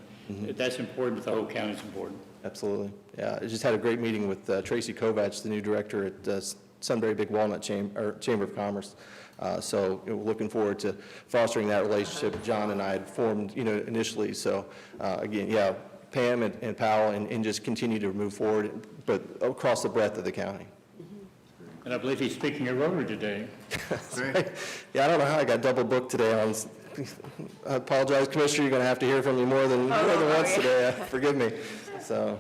that's important, but the whole county's important. Absolutely. Yeah, I just had a great meeting with Tracy Kovach, the new director at Sunbury Big Walnut Chamber of Commerce. So we're looking forward to fostering that relationship John and I had formed, you know, initially. So again, yeah, Pam and Powell, and just continue to move forward, but across the breadth of the county. And I believe he's speaking at Rotary today. Yeah, I don't know how I got double booked today. I apologize, Commissioner, you're going to have to hear from me more than once today. Forgive me. So.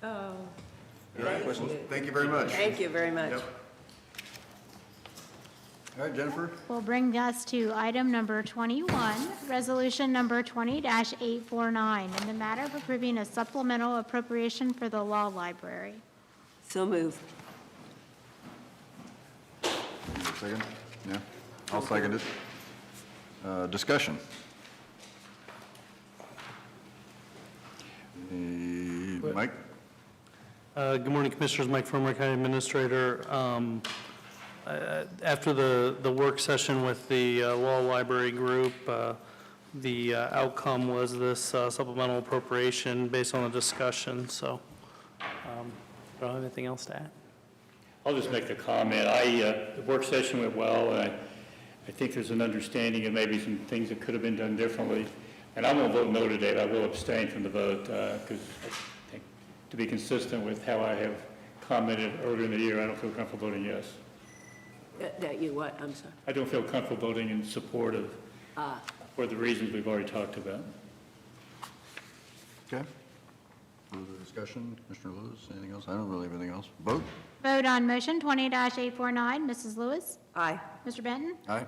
Oh, Thank you very much. thank you very much. Yep. All right, Jennifer? Will bring us to item number 21, resolution number 20-849, in the matter of approving a supplemental appropriation for the law library. So moved. Second? Yeah, I'll second it. Discussion. Mike? Good morning, Commissioners. Mike Fromer, County Administrator. After the work session with the Law Library Group, the outcome was this supplemental appropriation based on the discussion, so I don't have anything else to add. I'll just make the comment. The work session went well, and I think there's an understanding of maybe some things that could have been done differently. And I'm going to vote no today, but I will abstain from the vote because I think to be consistent with how I have commented earlier in the year, I don't feel comfortable voting yes. That you what? I'm sorry. I don't feel comfortable voting in support of, for the reasons we've already talked about. Okay. Further discussion? Commissioner Lewis, anything else? I don't really have anything else. Vote? Vote on motion 20-849. Mrs. Lewis? Aye. Mr. Benton? Aye.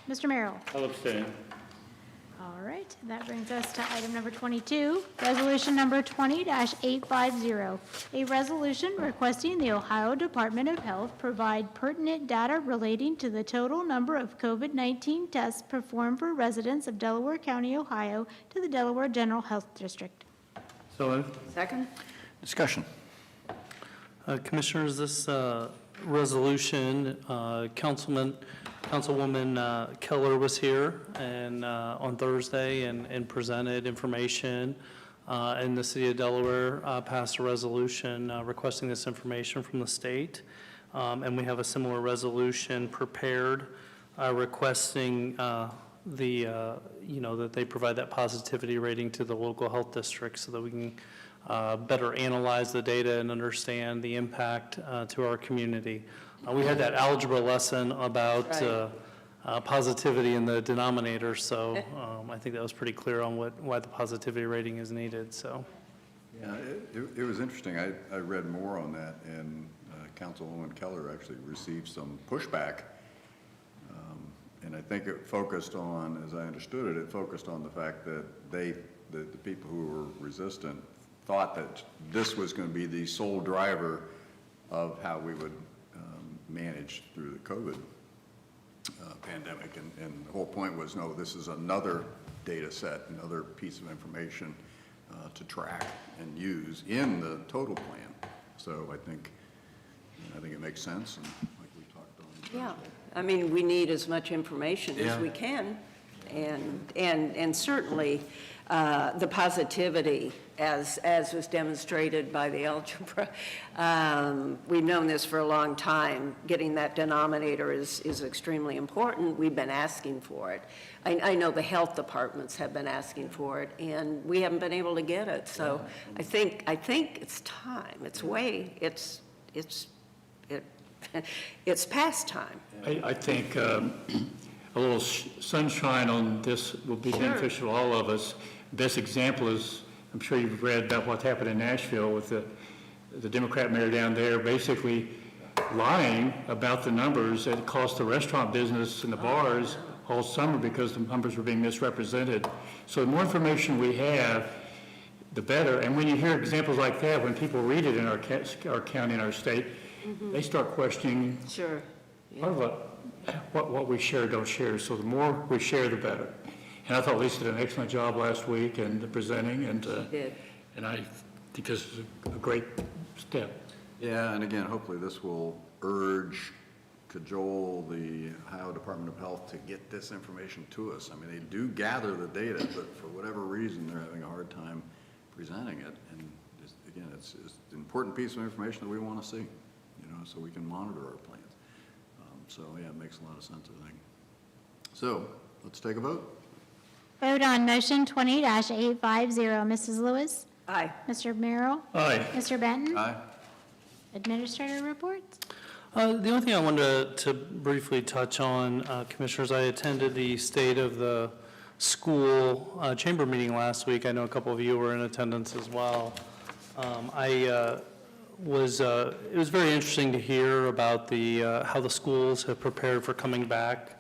Mr. Merrill? I'll abstain. All right, that brings us to item number 22, resolution number 20-850, a resolution requesting the Ohio Department of Health provide pertinent data relating to the total number of COVID-19 tests performed for residents of Delaware County, Ohio, to the Delaware General Health District. So moved. Second? Discussion. Commissioners, this resolution, Councilwoman Keller was here and on Thursday and presented information, and the city of Delaware passed a resolution requesting this information from the state, and we have a similar resolution prepared requesting that they provide that positivity rating to the local health district so that we can better analyze the data and understand the impact to our community. We had that algebra lesson about positivity in the denominator, so I think that was pretty clear on why the positivity rating is needed, so. Yeah, it was interesting. I read more on that, and Councilwoman Keller actually received some pushback. And I think it focused on, as I understood it, it focused on the fact that the people who were resistant thought that this was going to be the sole driver of how we would manage through the COVID pandemic. And the whole point was, no, this is another data set, another piece of information to track and use in the total plan. So I think it makes sense, and like we talked on. Yeah. I mean, we need as much information as we can. And certainly, the positivity as was demonstrated by the algebra. We've known this for a long time. Getting that denominator is extremely important. We've been asking for it. I know the health departments have been asking for it, and we haven't been able to get it. So I think it's time. It's past time. I think a little sunshine on this will be beneficial to all of us. Best example is, I'm sure you've read about what happened in Nashville with the Democrat mayor down there basically lying about the numbers that cost the restaurant business and the bars all summer because the numbers were being misrepresented. So the more information we have, the better. And when you hear examples like that, when people read it in our county and our state, they start questioning Sure. part of what we share or don't share. So the more we share, the better. And I thought Lisa did an excellent job last week in presenting, and did. and I think this is a great step. Yeah, and again, hopefully this will cajole the Ohio Department of Health to get this information to us. I mean, they do gather the data, but for whatever reason, they're having a hard time presenting it. And again, it's an important piece of information that we want to see, so we can monitor our plans. So yeah, it makes a lot of sense, I think. So let's take a vote. Vote on motion 20-850. Mrs. Lewis? Aye. Mr. Merrill? Aye. Mr. Benton? Aye. Administrator reports? The only thing I wanted to briefly touch on, Commissioners, I attended the State of the School Chamber meeting last week. I know a couple of you were in attendance as well. It was very interesting to hear about how the schools have prepared for coming back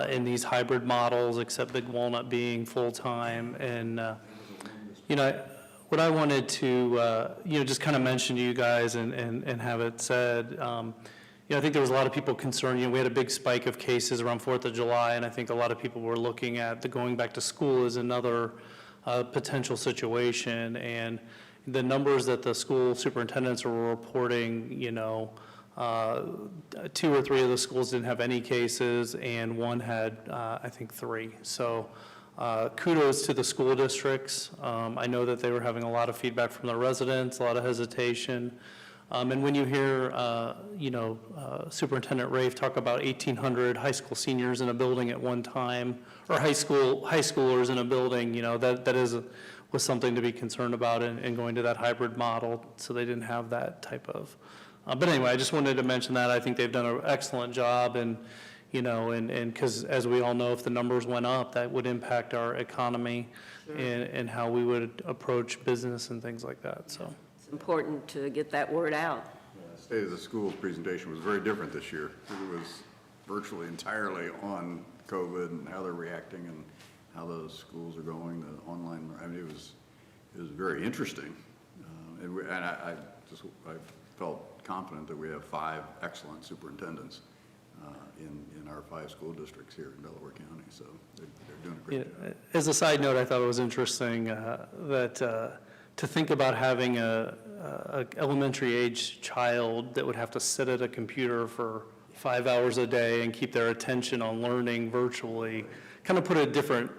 in these hybrid models, except Big Walnut being full-time. And, what I wanted to, just kind of mention to you guys and have it said, I think there was a lot of people concerned. We had a big spike of cases around 4th of July, and I think a lot of people were looking at the going back to school as another potential situation. And the numbers that the school superintendents were reporting, 2 or 3 of the schools didn't have any cases, and one had, I think, 3. So kudos to the school districts. I know that they were having a lot of feedback from the residents, a lot of hesitation. And when you hear, Superintendent Rafe talk about 1,800 high school seniors in a building at one time, or high schoolers in a building, that was something to be concerned about in going to that hybrid model, so they didn't have that type of. But anyway, I just wanted to mention that. I think they've done an excellent job, and because as we all know, if the numbers went up, that would impact our economy and how we would approach business and things like that, so. It's important to get that word out. State of the Schools presentation was very different this year. It was virtually entirely on COVID and how they're reacting and how those schools are going, the online, it was very interesting. I felt confident that we have 5 excellent superintendents in our 5 school districts here in Delaware County, so they're doing a great job. As a side note, I thought it was interesting that to think about having a elementary age child that would have to sit at a computer for 5 hours a day and keep their attention on learning virtually, kind of put a different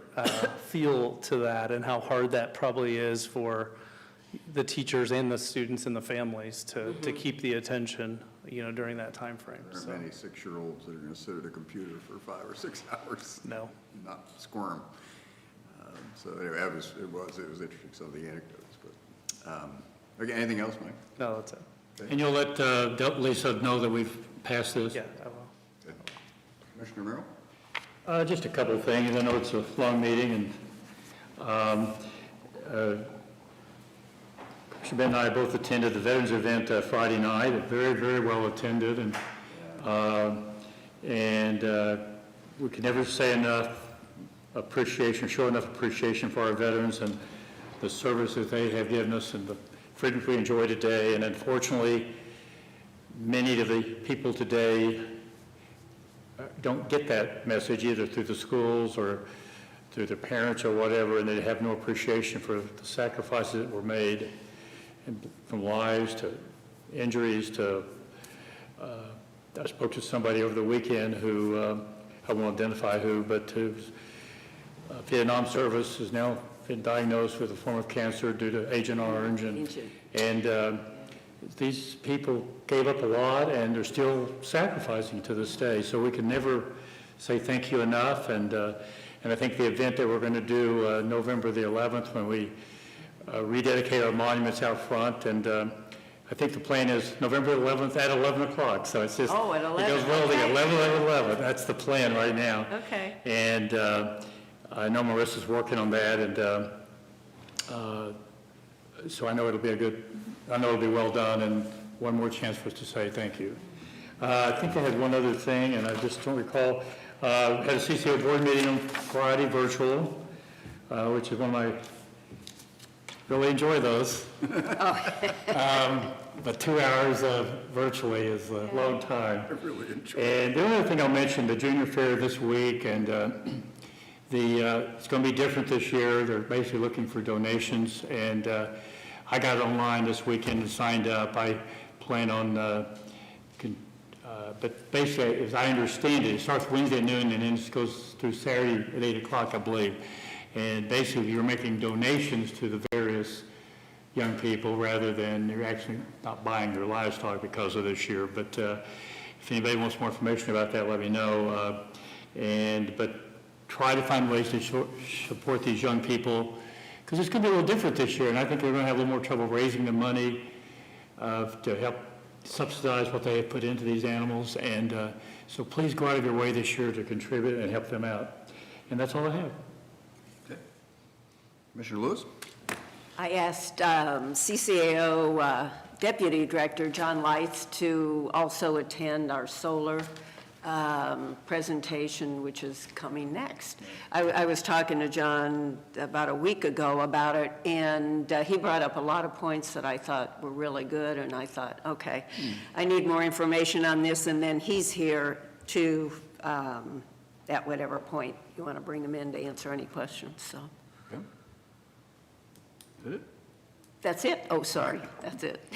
feel to that, and how hard that probably is for the teachers and the students and the families to keep the attention, during that time frame. There aren't many 6-year-olds that are going to sit at a computer for 5 or 6 hours. No. Not squirm. So anyway, it was interesting, some of the anecdotes. But okay, anything else, Mike? No, that's it. Okay. And you'll let Lisa know that we've passed this? Yeah, I will. Good. Commissioner Merrill? Just a couple of things. I know it's a long meeting, and Commissioner Ben and I both attended the Veterans event Friday night. Very, very well attended, and we can never say enough appreciation, show enough appreciation for our veterans and the service that they have given us and the freedoms we enjoy today. And unfortunately, many of the people today don't get that message either through the schools or through their parents or whatever, and they have no appreciation for the sacrifices that were made, and from lives to injuries to, I spoke to somebody over the weekend who, I won't identify who, but whose Vietnam service is now been diagnosed with a form of cancer due to Agent Orange, and these people gave up a lot, and they're still sacrificing to this day. So we can never say thank you enough, and I think the event that we're going to do November the 11th, when we rededicate our monuments out front, and I think the plan is November 11th at 11 o'clock, so it's just, Oh, at it 11, goes well okay. to 11, that's the plan right now. Okay. And I know Marissa's working on that, and so I know it'll be it'll be well done, and one more chance for us to say thank you. I think I had one other thing, and I just don't recall. Had a CCO board meeting on Friday, virtual, which is one of my, really enjoy those. But 2 hours virtually is a long time. I really enjoy it. And the only thing I'll mention, the junior fair this week, and it's going to be different this year. They're basically looking for donations, and I got it online this weekend and signed up. I plan on, but basically, as I understand it, it starts Wednesday at noon and then it goes through Saturday at 8 o'clock, I believe. And basically, you're making donations to the various young people rather than you're actually not buying their livestock because of this year. But if anybody wants more information about that, let me know. But try to find ways to support these young people, because it's going to be a little different this year, and I think they're going to have a little more trouble raising the money to help subsidize what they have put into these animals. And so please go out of your way this year to contribute and help them out. And that's all I have. Commissioner Lewis? I asked CCAO Deputy Director John Leitz to also attend our solar presentation, which is coming next. I was talking to John about a week ago about it, and he brought up a lot of points that I thought were really good, and I thought, okay, I need more information on this, and then he's here to, at whatever point you want to bring him in to answer any questions, so. Okay. Is that it? That's it? Oh, sorry, that's it.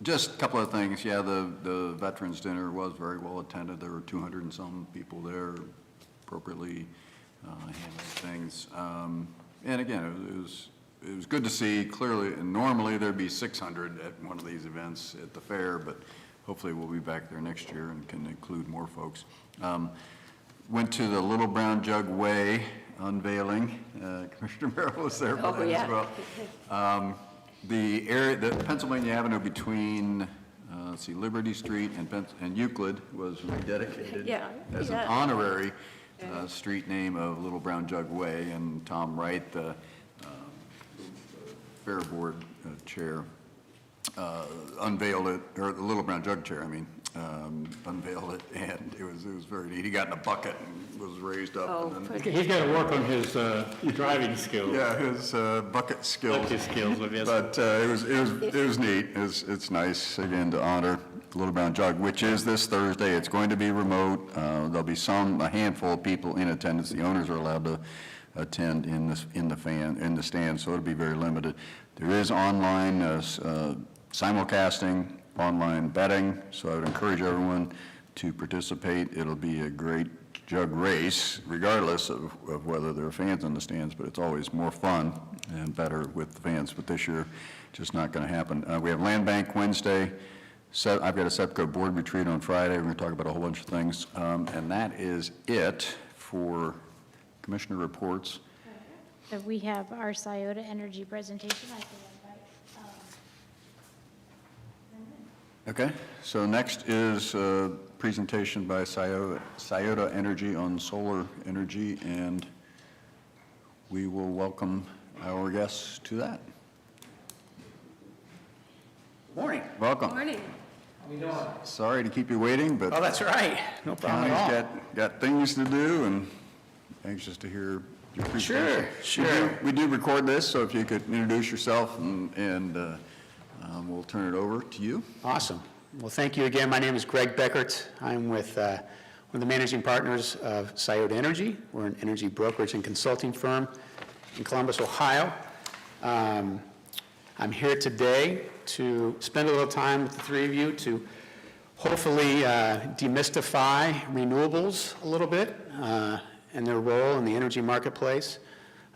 Just a couple of things. Yeah, the Veterans Dinner was very well attended. There were 200 and some people there, appropriately handling things. And again, it was good to see clearly, and normally there'd be 600 at one of these events at the fair, but hopefully we'll be back there next year and can include more folks. Went to the Little Brown Jug Way unveiling. Commissioner Merrill was there for that as well. The area, the Pennsylvania Avenue between, let's see, Liberty Street and Euclid was rededicated as an honorary street name of Little Brown Jug Way, and Tom Wright, the Fair Board Chair, unveiled it, or the Little Brown Jug Chair, I mean, unveiled it, and it was very neat. He got in a bucket and was raised up. Oh, and then, He's got to work on his driving skills. yeah, his bucket skills. Bucket skills, I guess. But it was neat. It's nice, again, to honor Little Brown Jug, which is this Thursday. It's going to be remote. There'll be a handful of people in attendance. The owners are allowed to attend in the stand, so it'll be very limited. There is online simulcasting, online betting, so I would encourage everyone to participate. It'll be a great jug race, regardless of whether there are fans in the stands, but it's always more fun and better with the fans. But this year, just not going to happen. We have Land Bank Wednesday. I've got a SEPCO board retreat on Friday. We're going to talk about a whole bunch of things. And that is it for commissioner reports. So we have our Scioto Energy presentation. I can invite, Okay, so next is a presentation by Scioto Energy on solar energy, and we will welcome our guests to that. Morning. Welcome. Morning. How you doing? Sorry to keep you waiting, but Oh, that's all right. No problem at all. county's got things to do, and anxious to hear your presentation. Sure. We do record this, so if you could introduce yourself, and we'll turn it over to you. Awesome. Well, thank you again. My name is Greg Beckert. I'm with one of the managing partners of Scioto Energy. We're an energy brokerage and consulting firm in Columbus, Ohio. I'm here today to spend a little time with the three of you to hopefully demystify renewables a little bit and their role in the energy marketplace.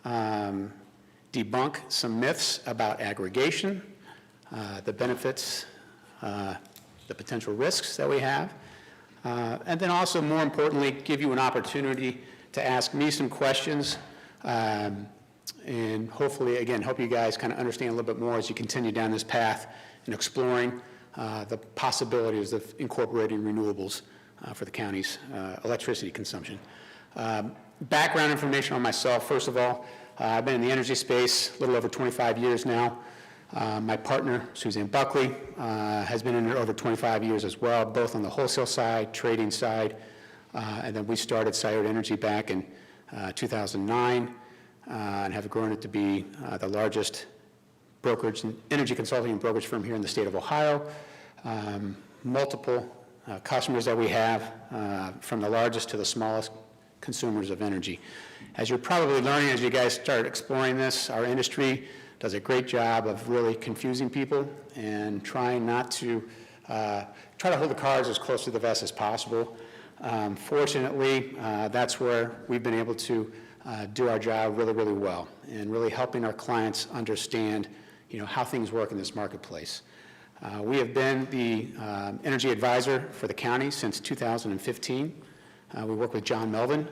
debunk some myths about aggregation, the benefits, the potential risks that we have, and then also, more importantly, give you an opportunity to ask me some questions, and hopefully, again, help you guys kind of understand a little bit more as you continue down this path and exploring the possibilities of incorporating renewables for the county's electricity consumption. Background information on myself, first of all, I've been in the energy space a little over 25 years now. My partner, Suzanne Buckley, has been in it over 25 years as well, both on the wholesale side, trading side, and then we started Scioto Energy back in 2009 and have grown it to be the largest brokerage and energy consulting and brokerage firm here in the state of Ohio. Multiple customers that we have, from the largest to the smallest consumers of energy. As you're probably learning as you guys start exploring this, our industry does a great job of really confusing people and trying not to, try to hold the cards as close to the vest as possible. Fortunately, that's where we've been able to do our job really, really well, and really helping our clients understand, how things work in this marketplace. We have been the energy advisor for the county since 2015. We work with John Melvin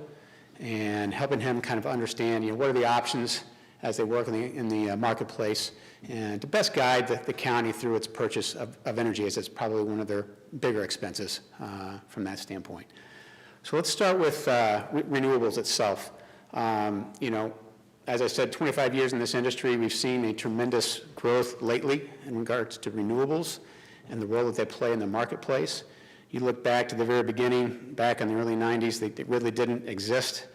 and helping him kind of understand, what are the options as they work in the marketplace, and to best guide the county through its purchase of energy, as it's probably one of their bigger expenses from that standpoint. So let's start with renewables itself. As I said, 25 years in this industry, we've seen a tremendous growth lately in regards to renewables and the role that they play in the marketplace. You look back to the very beginning, back in the early 90s, they really didn't exist.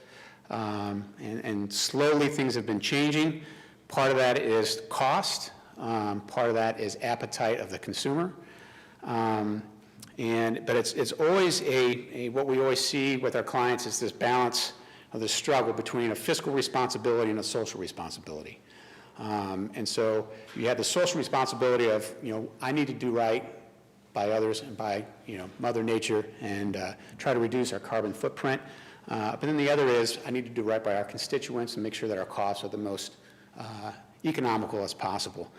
And slowly things have been changing. Part of that is cost. Part of that is appetite of the consumer. But it's always what we always see with our clients is this balance of the struggle between a fiscal responsibility and a social responsibility. And so you have the social responsibility of, I need to do right by others and by, Mother Nature and try to reduce our carbon footprint. But then the other is, I need to do right by our constituents and make sure that our costs are the most economical as possible.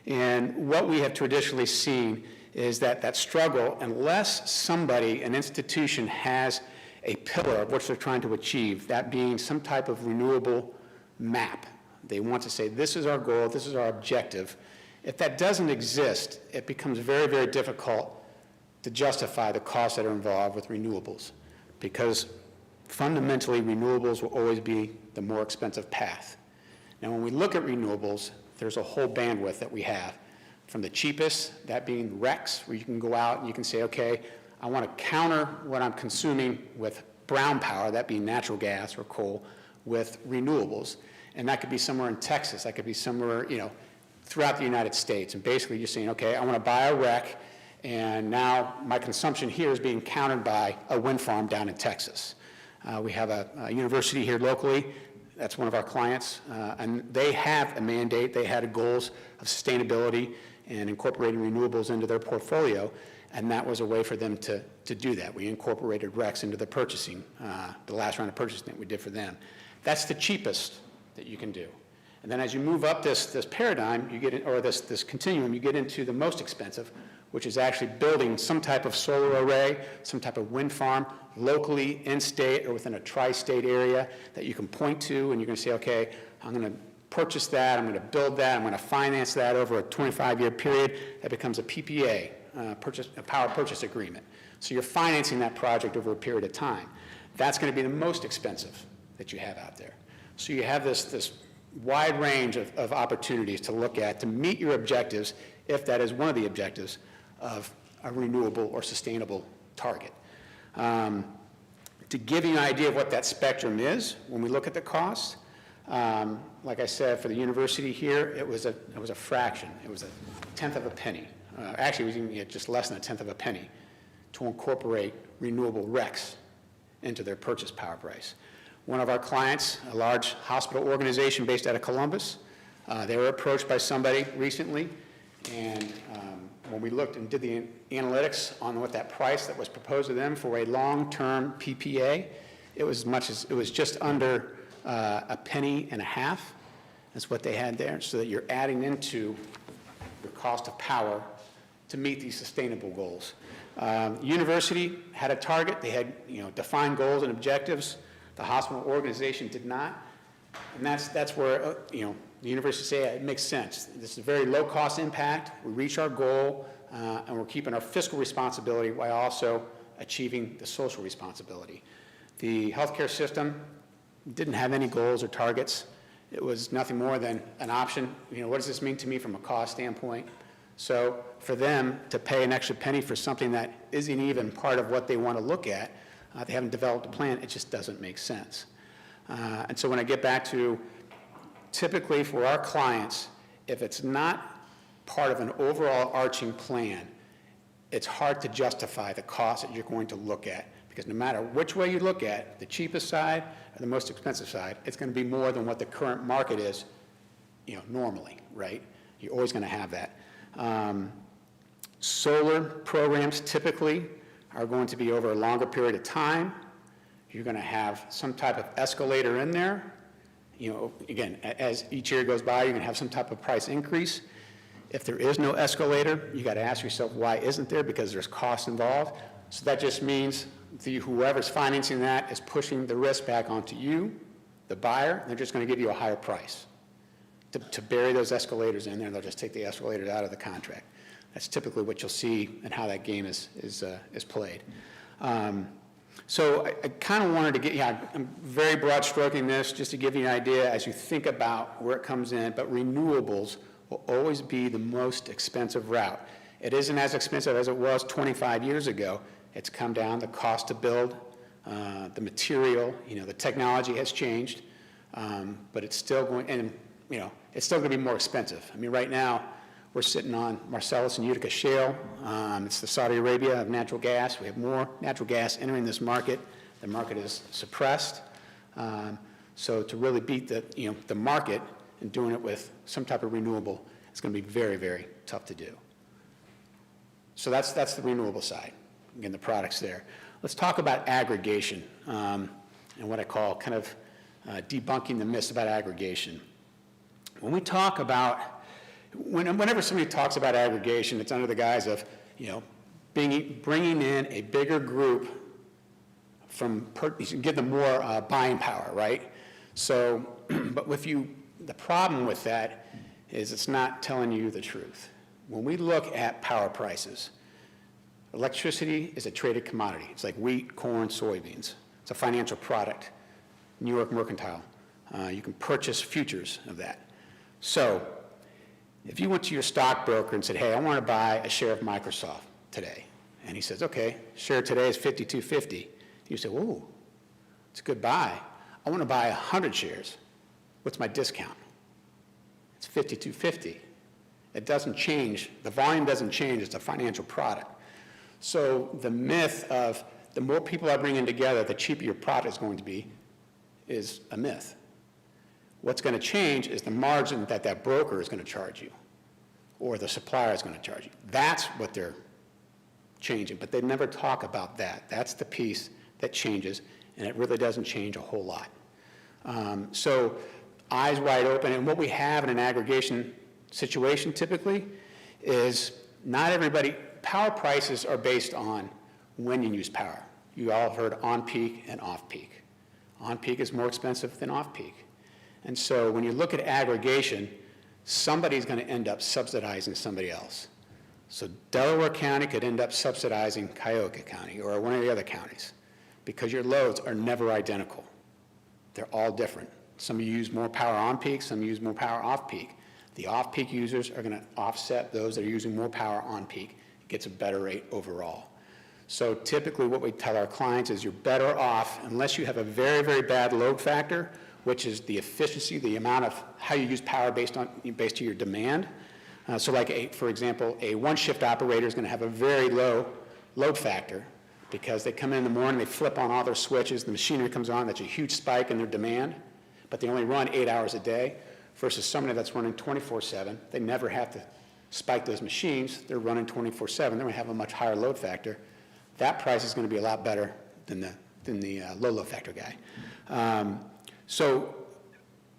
And what we have traditionally seen is that struggle, unless somebody, an institution, has a pillar of what they're trying to achieve, that being some type of renewable map. They want to say, this is our goal, this is our objective. If that doesn't exist, it becomes very, very difficult to justify the costs that are involved with renewables, because fundamentally, renewables will always be the more expensive path. Now, when we look at renewables, there's a whole bandwidth that we have, from the cheapest, that being RECs, where you can go out and you can say, okay, I want to counter what I'm consuming with brown power, that being natural gas or coal, with renewables. And that could be somewhere in Texas, that could be somewhere, throughout the United States. And basically you're saying, okay, I want to buy a REC, and now my consumption here is being countered by a wind farm down in Texas. We have a university here locally, that's one of our clients, and they have a mandate, they had goals of sustainability and incorporating renewables into their portfolio, and that was a way for them to do that. We incorporated RECs into the purchasing, the last round of purchasing that we did for them. That's the cheapest that you can do. And then as you move up this paradigm, you get in, or this continuum, you get into the most expensive, which is actually building some type of solar array, some type of wind farm, locally, in-state, or within a tri-state area that you can point to, and you're going to say, okay, I'm going to purchase that, I'm going to build that, I'm going to finance that over a 25-year period. That becomes a PPA, a power purchase agreement. So you're financing that project over a period of time. That's going to be the most expensive that you have out there. So you have this wide range of opportunities to look at to meet your objectives, if that is one of the objectives of a renewable or sustainable target. To give you an idea of what that spectrum is, when we look at the costs, like I said, for the university here, it was a fraction. It was a tenth of a penny. Actually, it was even just less than a tenth of a penny to incorporate renewable RECs into their purchase power price. One of our clients, a large hospital organization based out of Columbus, they were approached by somebody recently, and when we looked and did the analytics on what that price that was proposed to them for a long-term PPA, it was just under $0.015. That's what they had there, so that you're adding into your cost of power to meet these sustainable goals. University had a target. They had, defined goals and objectives. The hospital organization did not. And that's where, the university say it makes sense. This is a very low-cost impact. We reach our goal, and we're keeping our fiscal responsibility while also achieving the social responsibility. The healthcare system didn't have any goals or targets. It was nothing more than an option. What does this mean to me from a cost standpoint? So for them to pay an extra penny for something that isn't even part of what they want to look at, they haven't developed a plan, it just doesn't make sense. And so when I get back to, typically for our clients, if it's not part of an overall arching plan, it's hard to justify the cost that you're going to look at, because no matter which way you look at, the cheapest side or the most expensive side, it's going to be more than what the current market is, normally, right? You're always going to have that. Solar programs typically are going to be over a longer period of time. You're going to have some type of escalator in there. Again, as each year goes by, you're going to have some type of price increase. If there is no escalator, you got to ask yourself, why isn't there? Because there's costs involved. So that just means whoever's financing that is pushing the risk back onto you, the buyer, and they're just going to give you a higher price to bury those escalators in there, and they'll just take the escalators out of the contract. That's typically what you'll see and how that game is played. So I kind of wanted to get, I'm very broad stroking this just to give you an idea as you think about where it comes in, but renewables will always be the most expensive route. It isn't as expensive as it was 25 years ago. It's come down, the cost to build, the material, the technology has changed, but it's still going, and it's still going to be more expensive. I mean, right now, we're sitting on Marcellus and Utica shale. It's the Saudi Arabia of natural gas. We have more natural gas entering this market. The market is suppressed. So to really beat the market and doing it with some type of renewable, it's going to be very, very tough to do. So that's the renewable side. Again, the products there. Let's talk about aggregation and what I call kind of debunking the myths about aggregation. When we talk about, whenever somebody talks about aggregation, it's under the guise of, bringing in a bigger group give them more buying power, right? So, but the problem with that is it's not telling you the truth. When we look at power prices, electricity is a traded commodity. It's like wheat, corn, soybeans. It's a financial product. New York Mercantile. You can purchase futures of that. So if you went to your stockbroker and said, hey, I want to buy a share of Microsoft today, and he says, okay, share today is $52.50. You say, ooh, it's a good buy. I want to buy 100 shares. What's my discount? It's $52.50. It doesn't change. The volume doesn't change. It's a financial product. So the myth of the more people I bring in together, the cheaper your product is going to be is a myth. What's going to change is the margin that broker is going to charge you or the supplier is going to charge you. That's what they're changing, but they never talk about that. That's the piece that changes, and it really doesn't change a whole lot. So eyes wide open, and what we have in an aggregation situation typically is not everybody, power prices are based on when you use power. You all have heard on-peak and off-peak. On-peak is more expensive than off-peak. And so when you look at aggregation, somebody's going to end up subsidizing somebody else. So Delaware County could end up subsidizing Cuyahoga County or one of the other counties because your loads are never identical. They're all different. Some use more power on-peak, some use more power off-peak. The off-peak users are going to offset those that are using more power on-peak. It gets a better rate overall. So typically what we tell our clients is you're better off, unless you have a very, very bad load factor, which is the efficiency, the amount of how you use power based on your demand. So like, for example, a one-shift operator is going to have a very low load factor because they come in the morning, they flip on all their switches, the machinery comes on, that's a huge spike in their demand, but they only run 8 hours a day, versus somebody that's running 24/7. They never have to spike those machines. They're running 24/7. They're going to have a much higher load factor. That price is going to be a lot better than the low load factor guy. So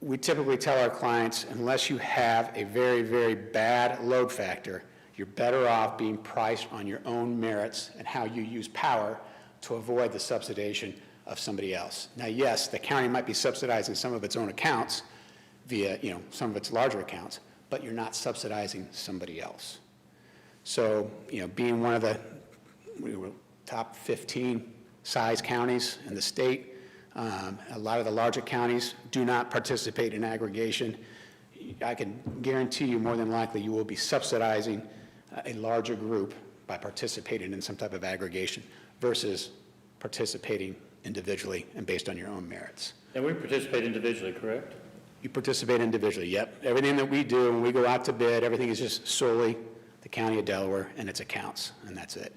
we typically tell our clients, unless you have a very, very bad load factor, you're better off being priced on your own merits and how you use power to avoid the subsidization of somebody else. Now, yes, the county might be subsidizing some of its own accounts via, some of its larger accounts, but you're not subsidizing somebody else. So, being one of the top 15 size counties in the state, a lot of the larger counties do not participate in aggregation. I can guarantee you more than likely you will be subsidizing a larger group by participating in some type of aggregation versus participating individually and based on your own merits. And we participate individually, correct? You participate individually, yep. Everything that we do, when we go out to bid, everything is just solely the County of Delaware and its accounts, and that's it.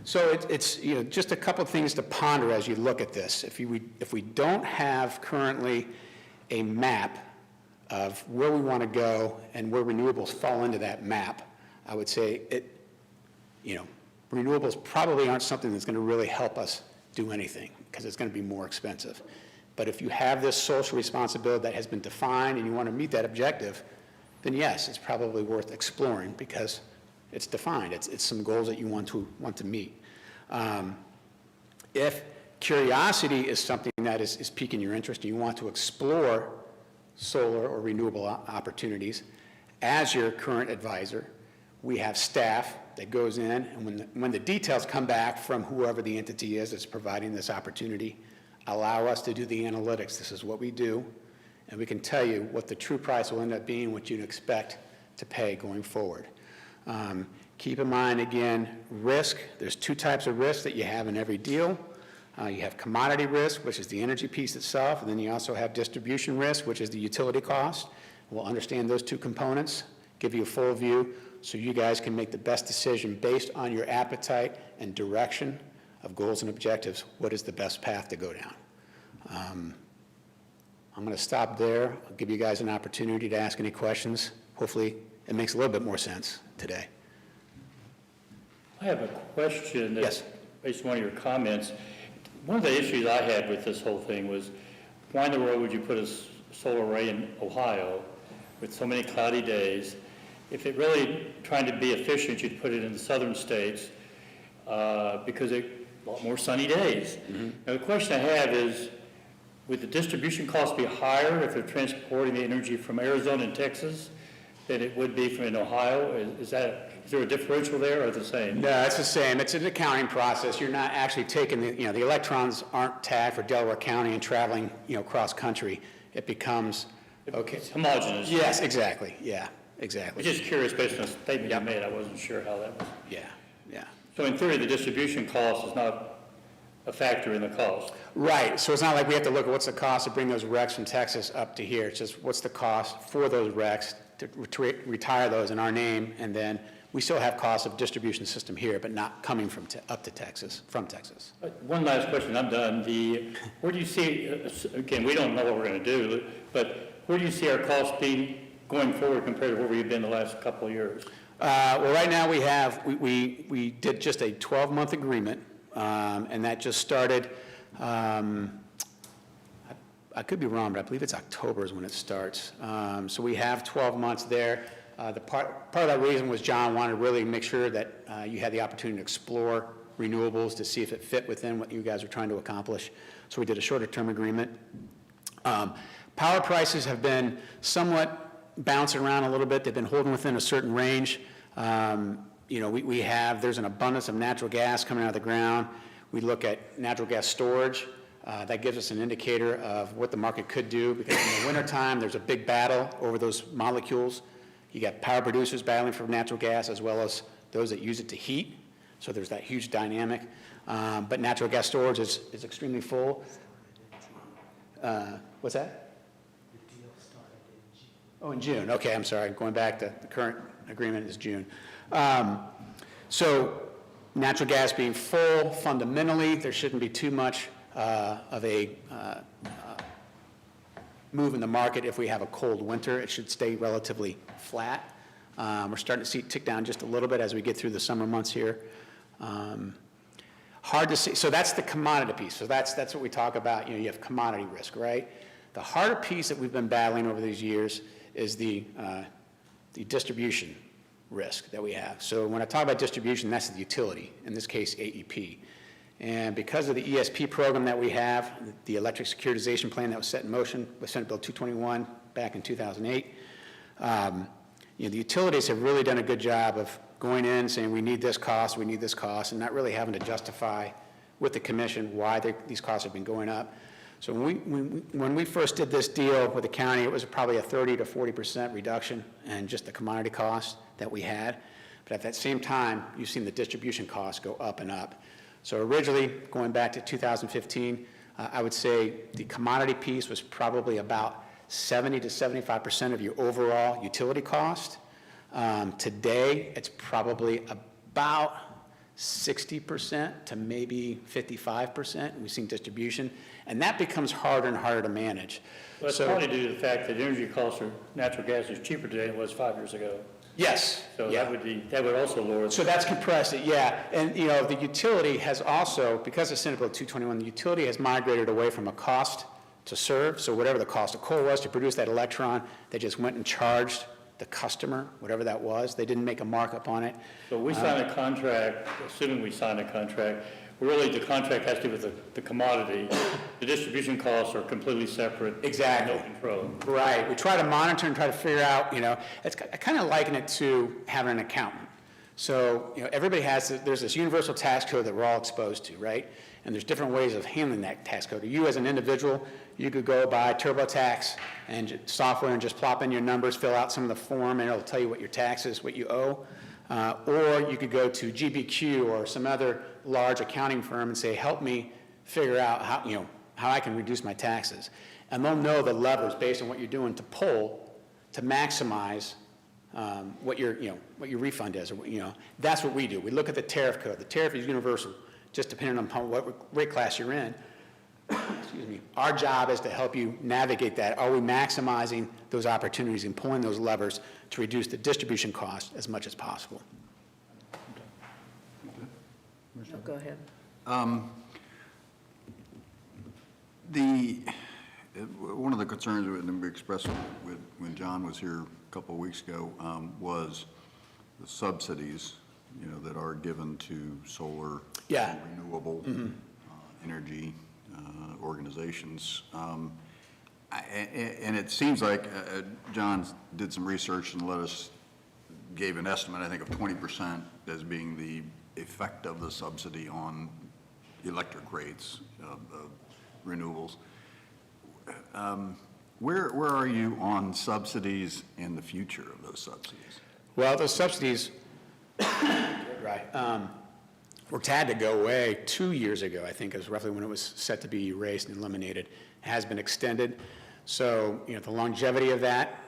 So it's just a couple of things to ponder as you look at this. If we don't have currently a map of where we want to go and where renewables fall into that map, I would say renewables probably aren't something that's going to really help us do anything because it's going to be more expensive. But if you have this social responsibility that has been defined and you want to meet that objective, then yes, it's probably worth exploring because it's defined. It's some goals that you want to meet. If curiosity is something that is piquing your interest and you want to explore solar or renewable opportunities, as your current advisor, we have staff that goes in, and when the details come back from whoever the entity is that's providing this opportunity, allow us to do the analytics. This is what we do, and we can tell you what the true price will end up being, what you'd expect to pay going forward. Keep in mind, again, risk. There's two types of risk that you have in every deal. You have commodity risk, which is the energy piece itself, and then you also have distribution risk, which is the utility cost. We'll understand those two components, give you a full view, so you guys can make the best decision based on your appetite and direction of goals and objectives. What is the best path to go down? I'm going to stop there. I'll give you guys an opportunity to ask any questions. Hopefully, it makes a little bit more sense today. I have a question Yes. based on one of your comments. One of the issues I had with this whole thing was, why in the world would you put a solar array in Ohio with so many cloudy days? If it really trying to be efficient, you'd put it in the southern states because a lot more sunny days. Mm-hmm. Now, the question I have is, would the distribution cost be higher if they're transporting the energy from Arizona and Texas than it would be from in Ohio? Is there a differential there or the same? No, it's the same. It's an accounting process. You're not actually taking the electrons aren't tagged for Delaware County and traveling, cross country. It becomes, okay. It's homogeneous. Yes, exactly. Yeah, exactly. I'm just curious based on a statement you made. I wasn't sure how that was. Yeah. So in theory, the distribution cost is not a factor in the cost. Right. So it's not like we have to look at what's the cost to bring those RECs from Texas up to here. It's just what's the cost for those RECs to retire those in our name, and then we still have costs of distribution system here, but not coming from up to Texas, from Texas. One last question, I'm done. Where do you see, again, we don't know what we're going to do, but where do you see our costs being going forward compared to where we've been the last couple of years? Well, right now we did just a 12-month agreement, and that just started, I could be wrong, but I believe it's October is when it starts. So we have 12 months there. The part of that reason was John wanted to really make sure that you had the opportunity to explore renewables to see if it fit within what you guys are trying to accomplish. So we did a shorter term agreement. Power prices have been somewhat bouncing around a little bit. They've been holding within a certain range. There's an abundance of natural gas coming out of the ground. We look at natural gas storage. That gives us an indicator of what the market could do, because in the wintertime, there's a big battle over those molecules. You got power producers battling for natural gas as well as those that use it to heat. So there's that huge dynamic. But natural gas storage is extremely full. What's that? Oh, in June. Okay, I'm sorry. Going back to the current agreement is June. So natural gas being full, fundamentally, there shouldn't be too much of a move in the market if we have a cold winter. It should stay relatively flat. We're starting to see it tick down just a little bit as we get through the summer months here. Hard hard to see, so that's the commodity piece. So that's what we talk about, you have commodity risk, right? The harder piece that we've been battling over these years is the distribution risk that we have. So when I talk about distribution, that's the utility, in this case AEP. And because of the ESP program that we have, the electric securitization plan that was set in motion with Senate Bill 221 back in 2008, the utilities have really done a good job of going in and saying we need this cost, and not really having to justify with the commission why these costs have been going up. So when we first did this deal with the county, it was probably a 30 to 40% reduction in just the commodity costs that we had. But at that same time, you've seen the distribution costs go up and up. So originally, going back to 2015, I would say the commodity piece was probably about 70 to 75% of your overall utility cost. Today, it's probably about 60% to maybe 55%. We've seen distribution, and that becomes harder and harder to manage. Well, it's partly due to the fact that energy costs for natural gas is cheaper today than it was 5 years ago. Yes. So yeah. that would also lower. So that's compressed it, yeah. And, the utility has also, because of Senate Bill 221, the utility has migrated away from a cost to serve. So whatever the cost of coal was to produce that electron, they just went and charged the customer, whatever that was. They didn't make a markup on it. So we sign a contract, assuming we sign a contract, really the contract has to do with the commodity. The distribution costs are completely separate. Exactly. No control. Right. We try to monitor and try to figure out, I kind of liken it to having an accountant. So, everybody there's this universal tax code that we're all exposed to, right? And there's different ways of handling that tax code. You as an individual, you could go buy TurboTax and software and just plop in your numbers, fill out some of the form, and it'll tell you what your tax is, what you owe. Or you could go to GBQ or some other large accounting firm and say, help me figure out how I can reduce my taxes. And they'll know the levers based on what you're doing to pull to maximize what your refund is. That's what we do. We look at the tariff code. The tariff is universal, just depending on what rate class you're in. Excuse me. Our job is to help you navigate that. Are we maximizing those opportunities and pulling those levers to reduce the distribution cost as much as possible? No, go ahead. One of the concerns that we expressed when John was here a couple of weeks ago was the subsidies, that are given to solar, yeah, renewable energy organizations. And it seems like John did some research and gave an estimate, I think, of 20% as being the effect of the subsidy on electric rates of renewables. Where are you on subsidies and the future of those subsidies? Well, those subsidies, right, were had to go away 2 years ago, I think, is roughly when it was set to be erased and eliminated. It has been extended. So, the longevity of that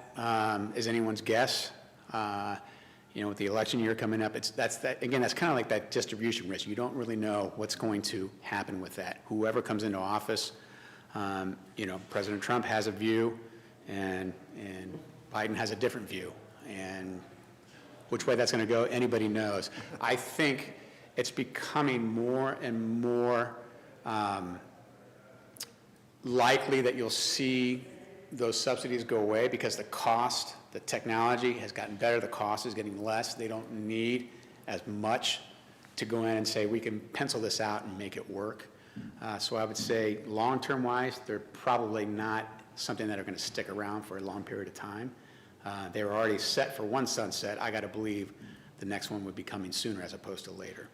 is anyone's guess. With the election year coming up, that's kind of like that distribution risk. You don't really know what's going to happen with that. Whoever comes into office, President Trump has a view, and Biden has a different view. And which way that's going to go, anybody knows. I think it's becoming more and more likely that you'll see those subsidies go away because the technology has gotten better, the cost is getting less. They don't need as much to go in and say, we can pencil this out and make it work. So I would say long-term wise, they're probably not something that are going to stick around for a long period of time. They were already set for one sunset. I got to believe the next one would be coming sooner as opposed to later.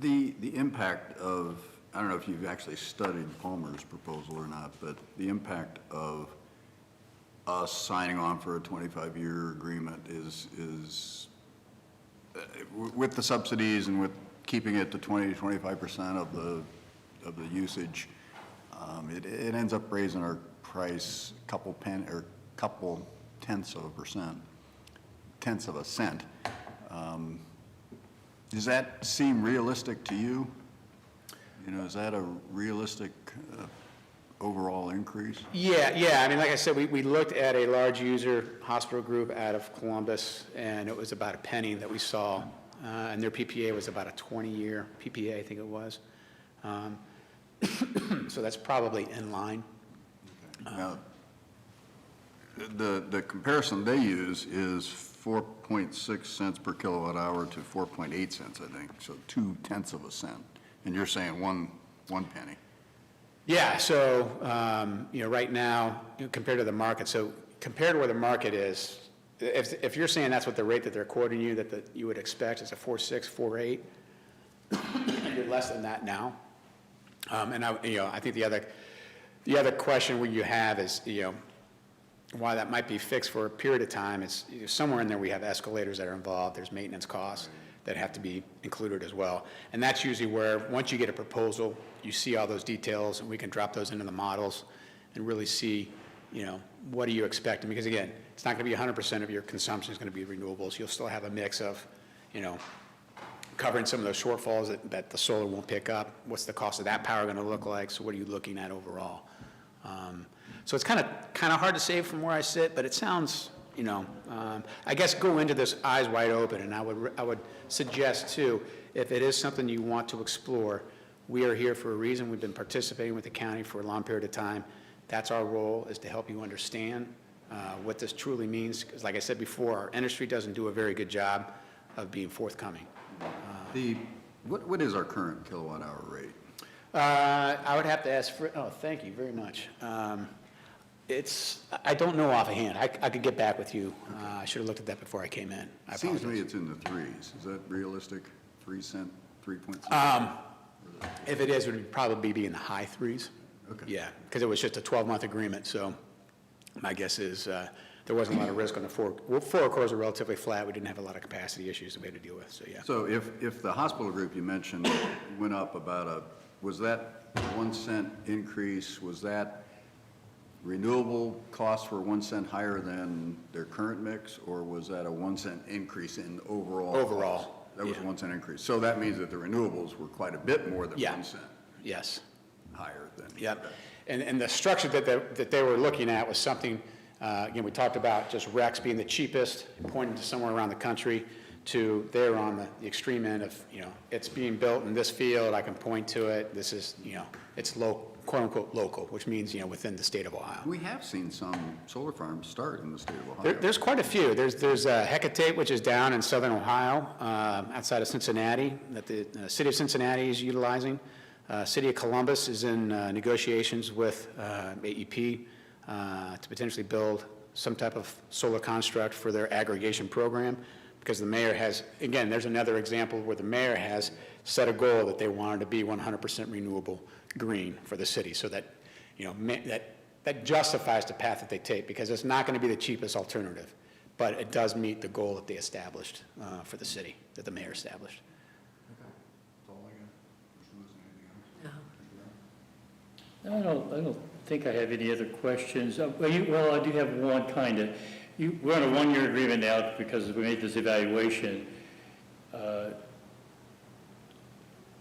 The impact of, I don't know if you've actually studied Palmer's proposal or not, but the impact of us signing on for a 25-year agreement is with the subsidies and with keeping it to 20 to 25% of the usage, it ends up raising our price a couple tenths of a cent. Does that seem realistic to you? Is that a realistic overall increase? Yeah. I mean, like I said, we looked at a large user hospital group out of Columbus, and it was about a penny that we saw and their PPA was about a 20-year PPA, I think it was. So that's probably in line. Now, the comparison they use is 4.6 cents per kilowatt hour to 4.8 cents, I think, so 0.2 of a cent. And you're saying one penny. Yeah, so, right now, compared to the market, so compared to where the market is, if you're saying that's what the rate that they're quoting you, that you would expect is a 4.6, 4.8, you're less than that now. And I think the other question you have is, why that might be fixed for a period of time is somewhere in there we have escalators that are involved, there's maintenance costs that have to be included as well. And that's usually where, once you get a proposal, you see all those details, and we can drop those into the models and really see, what are you expecting? Because again, it's not going to be 100% of your consumption is going to be renewables. You'll still have a mix of, covering some of those shortfalls that the solar won't pick up. What's the cost of that power going to look like? So what are you looking at overall? So it's kind of hard to say from where I sit, but it sounds, I guess go into this eyes wide open, and I would suggest too, if it is something you want to explore, we are here for a reason. We've been participating with the county for a long period of time. That's our role, is to help you understand what this truly means. Because like I said before, our industry doesn't do a very good job of being forthcoming. What is our current kilowatt hour rate? I would have to ask for, thank you very much. I don't know offhand. I could get back with you. I should have looked at that before I came in. It seems to me it's in the threes. Is that realistic? 3 cent, 3.6? If it is, it would probably be in the high threes. Okay. Yeah, because it was just a 12-month agreement, so my guess is there wasn't a lot of risk on the four. Well, 4 cores are relatively flat. We didn't have a lot of capacity issues that we had to deal with, so yeah. So if the hospital group you mentioned went up about was that 1 cent increase, was that renewable costs were 1 cent higher than their current mix, or was that a 1 cent increase in overall? Overall, cost? That was yeah. 1 cent increase. So that means that the renewables were quite a bit more than Yeah. 1 cent Yes. higher than. Yep. And the structure that they were looking at was something, again, we talked about just RECs being the cheapest, pointing to somewhere around the country, to they're on the extreme end of, it's being built in this field, I can point to it, this is, it's low, quote unquote local, which means, within the state of Ohio. We have seen some solar farms start in the state of Ohio. There's quite a few. There's Hecate, which is down in southern Ohio, outside of Cincinnati, that the city of Cincinnati is utilizing. City of Columbus is in negotiations with AEP to potentially build some type of solar construct for their aggregation program, because the mayor has, again, there's another example where the mayor has set a goal that they wanted to be 100% renewable green for the city, so that, that justifies the path that they take, because it's not going to be the cheapest alternative, but it does meet the goal that they established for the city, that the mayor established. I don't think I have any other questions. Well, I do have one kind of. We're on a one-year agreement now because we made this evaluation.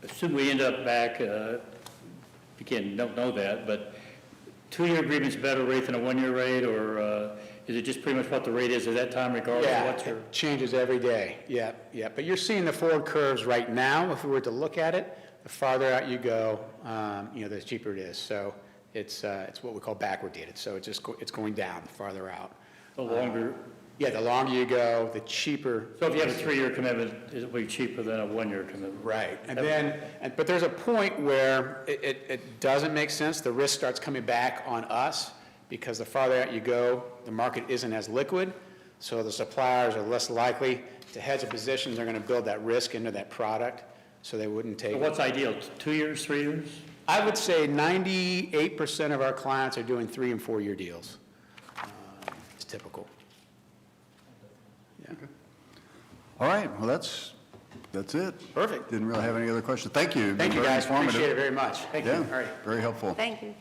Assume we end up back, again, don't know that, but 2-year agreement's a better rate than a 1-year rate, or is it just pretty much what the rate is at that time regardless of what's your? It changes every day, yeah. But you're seeing the forward curves right now. If we were to look at it, the farther out you go, the cheaper it is. So it's what we call backward dated. So it's going down farther out. The longer? Yeah, the longer you go, the cheaper. So if you have a 3-year commitment, it'll be cheaper than a 1-year commitment? Right. But there's a point where it doesn't make sense. The risk starts coming back on us, because the farther out you go, the market isn't as liquid. So the suppliers are less likely to hedge a position. They're going to build that risk into that product, so they wouldn't take. So what's ideal? 2 years, 3 years? I would say 98% of our clients are doing 3- and 4-year deals. It's typical. Yeah. All right, well, that's it. Perfect. Didn't really have any other questions. Thank you. Thank you, Very guys. informative. Appreciate it very much. Thank you. Yeah, All right. very helpful. Thank you.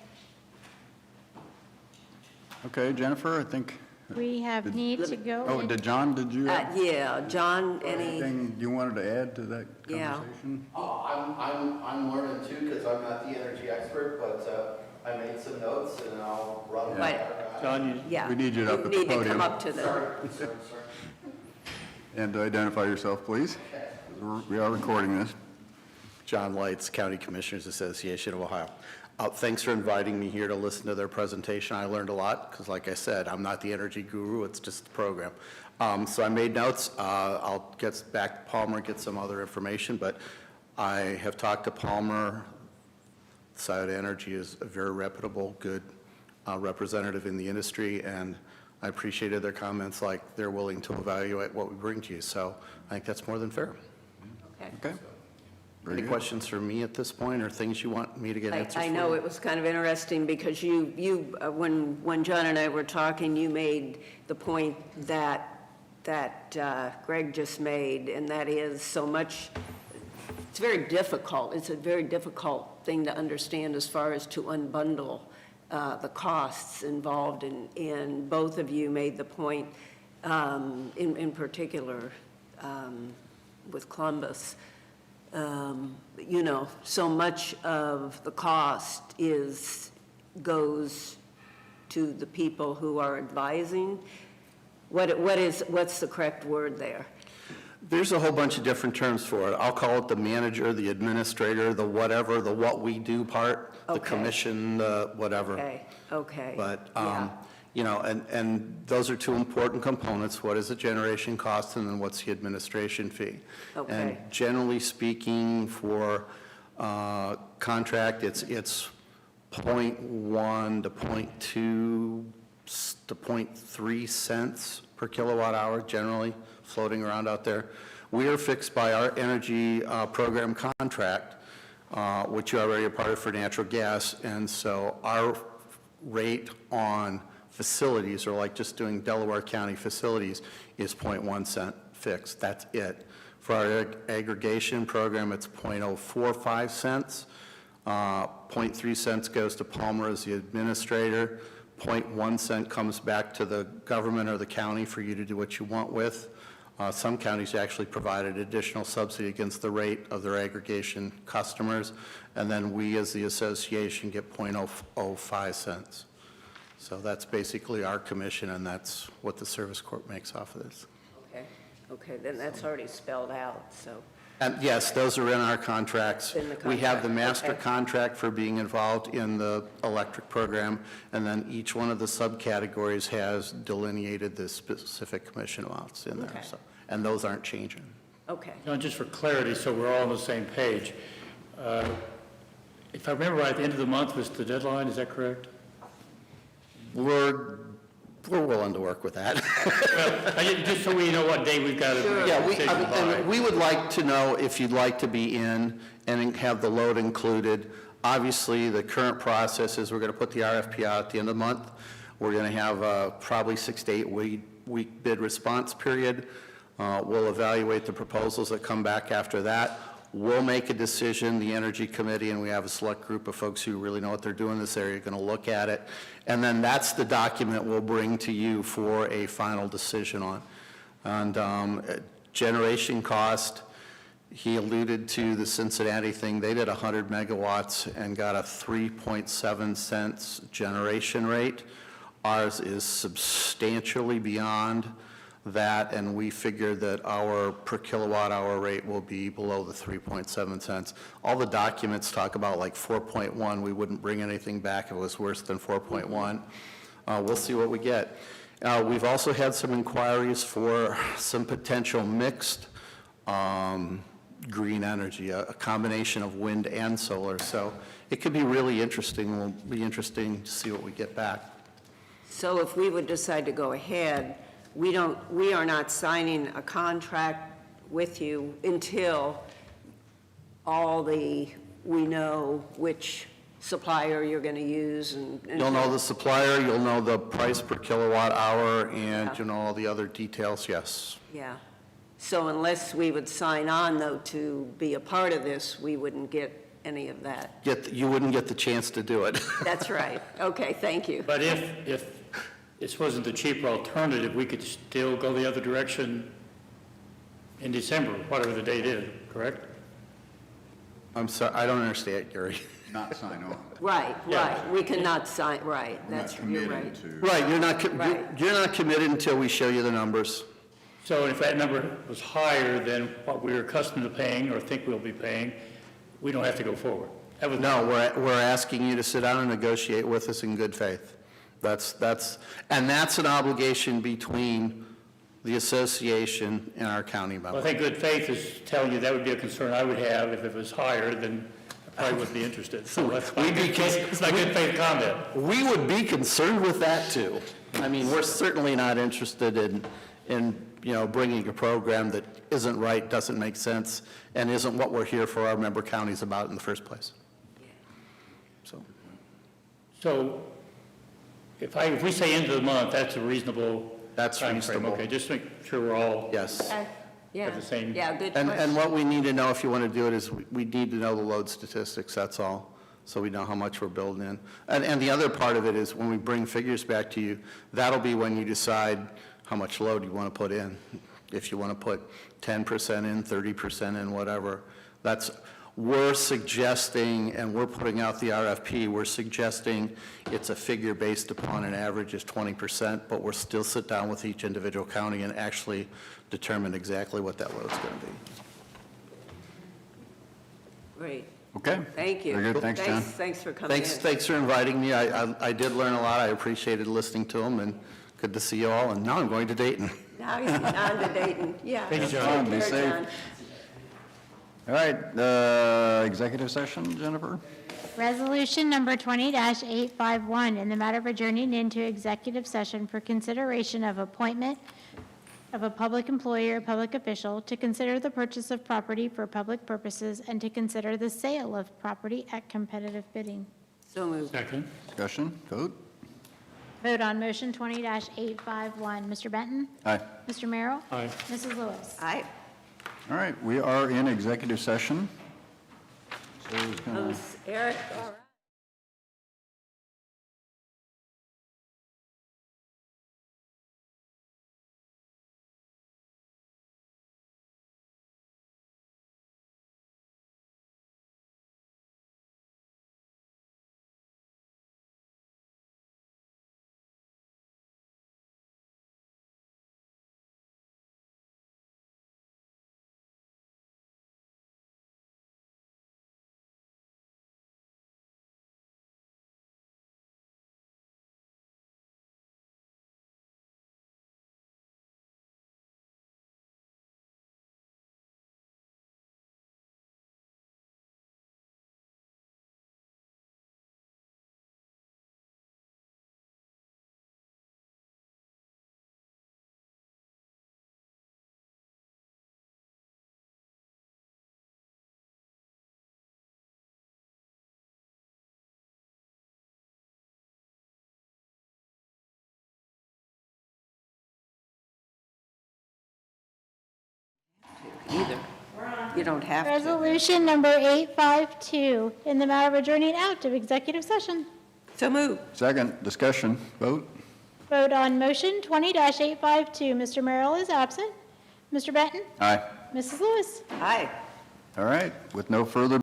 Okay, Jennifer, I think. We have need to go. Oh, did you have Yeah, John, anything you wanted to add to that Yeah. conversation? I'm learning too, because I'm not the energy expert, but I made some notes and I'll run them Right. back. John, Yeah. We need you up at the need to podium. come up to the, Sorry. And identify yourself, please. We are recording this. John Lights, County Commissioners Association of Ohio. Thanks for inviting me here to listen to their presentation. I learned a lot because, like I said, I'm not the energy guru, it's just the program. So I made notes. I'll get back to Palmer, get some other information, but I have talked to Palmer. Scioto Energy is a very reputable, good representative in the industry, and I appreciated their comments like they're willing to evaluate what we bring to you. So I think that's more than fair. Okay. Very Any good. questions for me at this point, or things you want me to get answers for? I know it was kind of interesting because when John and I were talking, you made the point that Greg just made, and that is so much, it's very difficult. It's a very difficult thing to understand as far as to unbundle the costs involved, and both of you made the point, in particular, with Columbus. So much of the cost goes to the people who are advising. What's the correct word there? There's a whole bunch of different terms for it. I'll call it the manager, the administrator, the whatever, the what we do part, the Okay. commission, the whatever. Okay. But, Yeah. and those are two important components. What is the generation cost, and then what's the administration fee? Okay. And generally speaking, for contract, it's 0.1 to 0.2 to 0.3 cents per kilowatt hour, generally floating around out there. We are fixed by our energy program contract, which you already are part of for natural gas, and so our rate on facilities, or like just doing Delaware County facilities, is 0.1 cent fixed. That's it. For our aggregation program, it's 0.045 cents. 0.3 cents goes to Palmer as the administrator. 0.1 cent comes back to the government or the county for you to do what you want with. Some counties actually provided additional subsidy against the rate of their aggregation customers, and then we as the association get 0.005 cents. So that's basically our commission, and that's what the service corp makes off of this. Okay, then that's already spelled out, so. And yes, those are in our contracts. In the We have the contract, master okay. contract for being involved in the electric program, and then each one of the subcategories has delineated the specific commission amounts in there. Okay. So, and those aren't changing. Okay. Now, just for clarity, so we're all on the same page, if I remember right, the end of the month was the deadline, is that correct? We're willing to work with that. Just so we know what day we've got to make Yeah, a decision by. and we would like to know if you'd like to be in and have the load included. Obviously, the current process is we're going to put the RFP out at the end of the month. We're going to have probably 6 to 8 week bid response period. We'll evaluate the proposals that come back after that. We'll make a decision, the Energy Committee, and we have a select group of folks who really know what they're doing in this area, going to look at it. And then that's the document we'll bring to you for a final decision on. And generation cost, he alluded to the Cincinnati thing. They did 100 megawatts and got a 3.7 cents generation rate. Ours is substantially beyond that, and we figured that our per kilowatt hour rate will be below the 3.7 cents. All the documents talk about like 4.1. We wouldn't bring anything back if it was worse than 4.1. We'll see what we get. We've also had some inquiries for some potential mixed green energy, a combination of wind and solar. So it could be really interesting. Will be interesting to see what we get back. So if we would decide to go ahead, we are not signing a contract with you until we know which supplier you're going to use and. You'll know the supplier, you'll know the price per kilowatt hour, and Yeah. you'll know all the other details, yes. Yeah. So unless we would sign on, though, to be a part of this, we wouldn't get any of that. You wouldn't get the chance to do it. That's right. Okay, thank you. But if this wasn't the cheaper alternative, we could still go the other direction in December, whatever the date is, correct? I'm sorry, I don't understand, Gary. Not sign on. Right, Yeah. right. We cannot sign, right. We're not That's, you're committing right. to. Right, you're not Right. you're not committed until we show you the numbers. So if that number was higher than what we're accustomed to paying or think we'll be paying, we don't have to go forward. That was No, we're asking you to sit down and negotiate with us in good faith. That's an obligation between the association and our county Well, I members. think good faith is telling you that would be a concern I would have. If it was higher, then I probably wouldn't be interested. So that's my good faith, it's my good faith comment. We would be concerned with that, too. I mean, we're certainly not interested in bringing a program that isn't right, doesn't make sense, and isn't what we're here for our member counties about in the first place. So if we say end of the month, that's a reasonable That's timeframe. reasonable. Okay, just make sure we're all Yes. Yeah, the same- yeah, good And question. what we need to know, if you want to do it, is we need to know the load statistics, that's all, so we know how much we're building in. And the other part of it is when we bring figures back to you, that'll be when you decide how much load you want to put in. If you want to put 10% in, 30% in, whatever. We're suggesting, and we're putting out the RFP, we're suggesting it's a figure based upon an average of 20%, but we'll still sit down with each individual county and actually determine exactly what that load's going to be. Great, Okay. thank you. Very good, thanks, John. Thanks for coming in. Thanks for inviting me. I did learn a lot. I appreciated listening to them, and good to see you all. And now I'm going to Dayton. Now he's on to Dayton, yeah. Thank you, Take John. Be care, safe. John. All right, executive session, Jennifer? Resolution number 20-851, in the matter of adjourning into executive session for consideration of appointment of a public employee or public official, to consider the purchase of property for public purposes, and to consider the sale of property at competitive bidding. So moved. Second. Discussion, vote? Vote on motion 20-851. Mr. Benton? Aye. Mr. Merrill? Aye. Mrs. Lewis? Aye. All right, we are in executive session. So who's gonna- Eric, all right. Either. You don't have to. Resolution number 852, in the matter of adjourning out of executive session. So moved. Second, discussion, vote? Vote on motion 20-852. Mr. Merrill is absent. Mr. Benton? Aye. Mrs. Lewis? Aye. All right, with no further